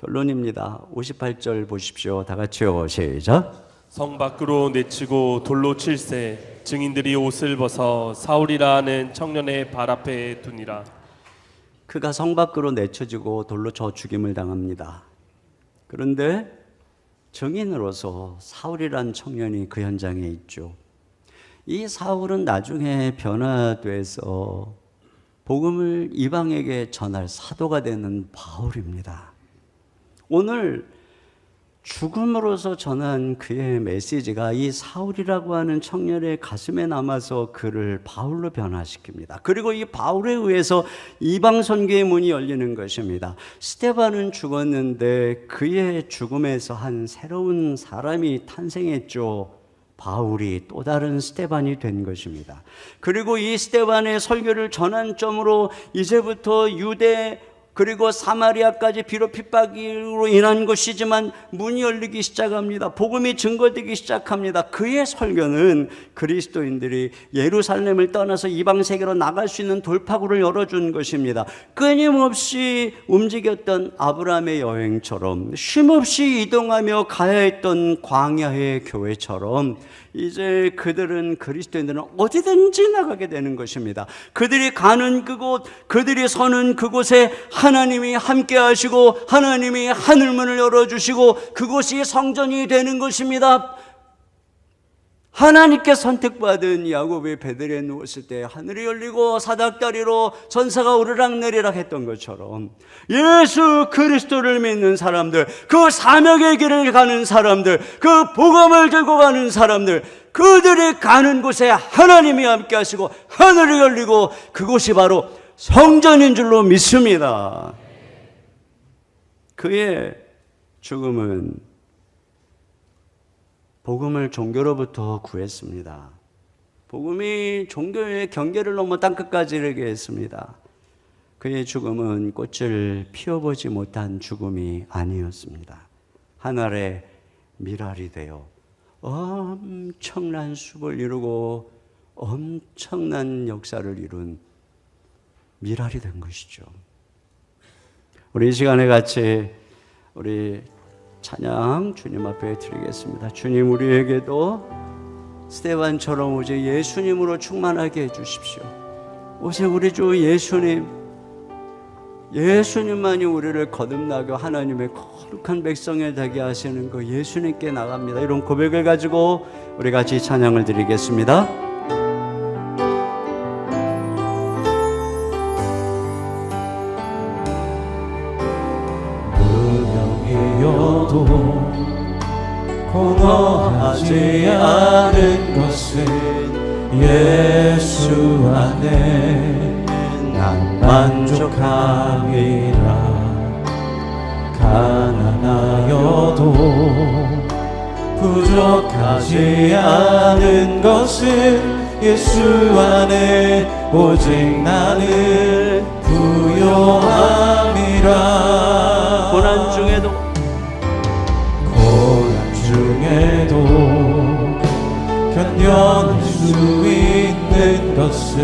결론입니다. 58절 보십시오. 다 같이요. 시작. 성 밖으로 내치고 돌로 칠세 증인들이 옷을 벗어 사울이라 하는 청년의 발 앞에 두니라. 그가 성 밖으로 내쳐지고 돌로 쳐 죽임을 당합니다. 그런데 증인으로서 사울이란 청년이 그 현장에 있죠. 이 사울은 나중에 변화돼서 복음을 이방에게 전할 사도가 되는 바울입니다. 오늘 죽음으로서 전한 그의 메시지가 이 사울이라고 하는 청년의 가슴에 남아서 그를 바울로 변화시킵니다. 그리고 이 바울에 의해서 이방 선교의 문이 열리는 것입니다. 스데반은 죽었는데 그의 죽음에서 한 새로운 사람이 탄생했죠. 바울이 또 다른 스데반이 된 것입니다. 그리고 이 스데반의 설교를 전환점으로 이제부터 유대 그리고 사마리아까지 비록 핍박으로 인한 것이지만 문이 열리기 시작합니다. 복음이 증거되기 시작합니다. 그의 설교는 그리스도인들이 예루살렘을 떠나서 이방 세계로 나갈 수 있는 돌파구를 열어준 것입니다. 끊임없이 움직였던 아브라함의 여행처럼 쉼없이 이동하며 가야 했던 광야의 교회처럼 이제 그들은 그리스도인들은 어디든지 나가게 되는 것입니다. 그들이 가는 그곳, 그들이 서는 그곳에 하나님이 함께 하시고 하나님이 하늘문을 열어주시고 그곳이 성전이 되는 것입니다. 하나님께 선택받은 야곱이 베들레헴에 누웠을 때 하늘이 열리고 사닥다리로 전사가 오르락내리락 했던 것처럼 예수 그리스도를 믿는 사람들, 그 사명의 길을 가는 사람들, 그 복음을 들고 가는 사람들, 그들이 가는 곳에 하나님이 함께 하시고 하늘이 열리고 그곳이 바로 성전인 줄로 믿습니다. 그의 죽음은 복음을 종교로부터 구했습니다. 복음이 종교의 경계를 넘어 땅끝까지 이르게 했습니다. 그의 죽음은 꽃을 피워보지 못한 죽음이 아니었습니다. 하늘의 미랄이 되어 엄청난 숲을 이루고 엄청난 역사를 이룬 미랄이 된 것이죠. 우리 이 시간에 같이 우리 찬양 주님 앞에 드리겠습니다. 주님, 우리에게도 스데반처럼 오직 예수님으로 충만하게 해주십시오. 오직 우리 주 예수님만이 우리를 거듭나게 하나님의 거룩한 백성이 되게 하시는 그 예수님께 나갑니다. 이런 고백을 가지고 우리 같이 찬양을 드리겠습니다. 공허하지 않은 것은 예수 안에 난 만족함이라. 가난하여도 부족하지 않은 것은 예수 안에 오직 나는 부요함이라. 고난 중에도 견뎌낼 수 있는 것은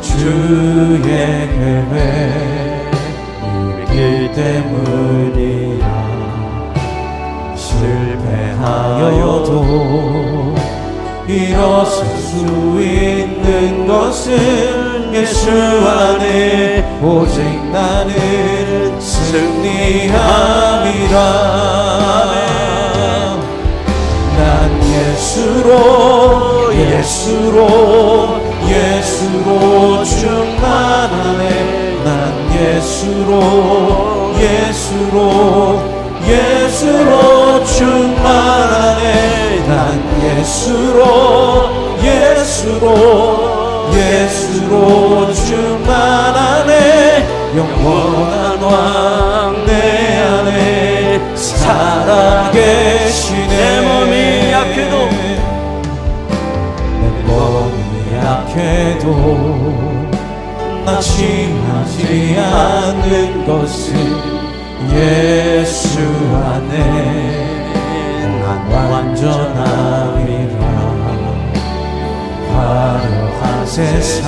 주의 계획 이기 때문이라. 실패하여도 일어설 수 있는 것은 예수 안에 오직 나는 승리함이라. 난 예수로 충만하네. 난 예수로 충만하네. 난 예수로 충만하네. 영원한 왕 내 안에 살아계시네. 내 몸이 약해도 낙심하지 않는 것은 예수 안에 난 완전함이라. 화려한 세상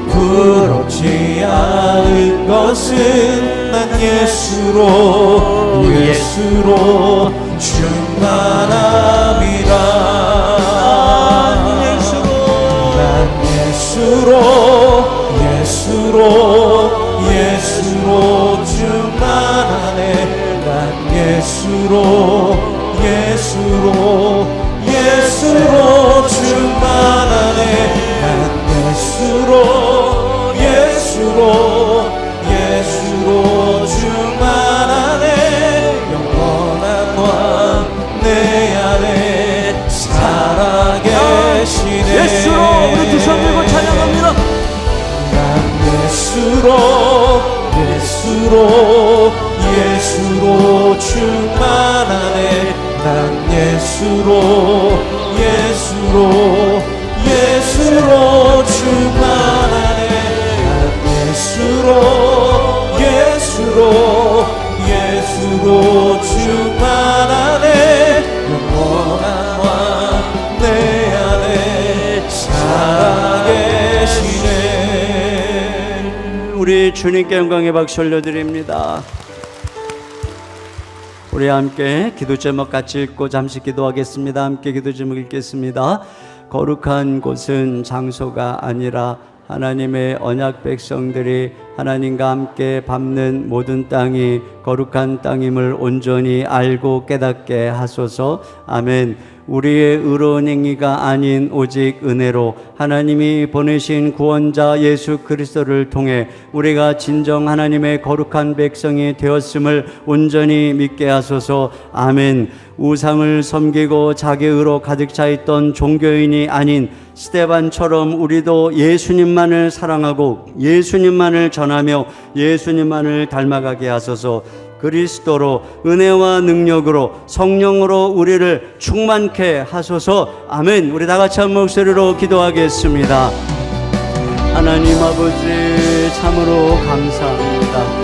부럽지 않은 것은 난 예수로 충만함이라. 예수로 충만하네. 난 예수로 충만하네. 난 예수로 충만하네. 영원한 왕 내 안에 살아계시네. 예수로 우리 두 손 들고 찬양합니다. 난 예수로 충만하네. 난 예수로 충만하네. 난 예수로 충만하네. 영원한 왕 내 안에 살아계시네. 우리 주님께 영광의 박수 올려드립니다. 우리 함께 기도 제목 같이 읽고 잠시 기도하겠습니다. 함께 기도 제목 읽겠습니다. 거룩한 곳은 장소가 아니라 하나님의 언약 백성들이 하나님과 함께 밟는 모든 땅이 거룩한 땅임을 온전히 알고 깨닫게 하소서. 아멘. 우리의 의로운 행위가 아닌 오직 은혜로 하나님이 보내신 구원자 예수 그리스도를 통해 우리가 진정 하나님의 거룩한 백성이 되었음을 온전히 믿게 하소서. 아멘. 우상을 섬기고 자기 의로 가득 차 있던 종교인이 아닌 스데반처럼 우리도 예수님만을 사랑하고 예수님만을 전하며 예수님만을 닮아가게 하소서. 그리스도로 은혜와 능력으로 성령으로 우리를 충만케 하소서. 아멘. 우리 다 같이 한 목소리로 기도하겠습니다. 하나님 아버지, 참으로 감사합니다.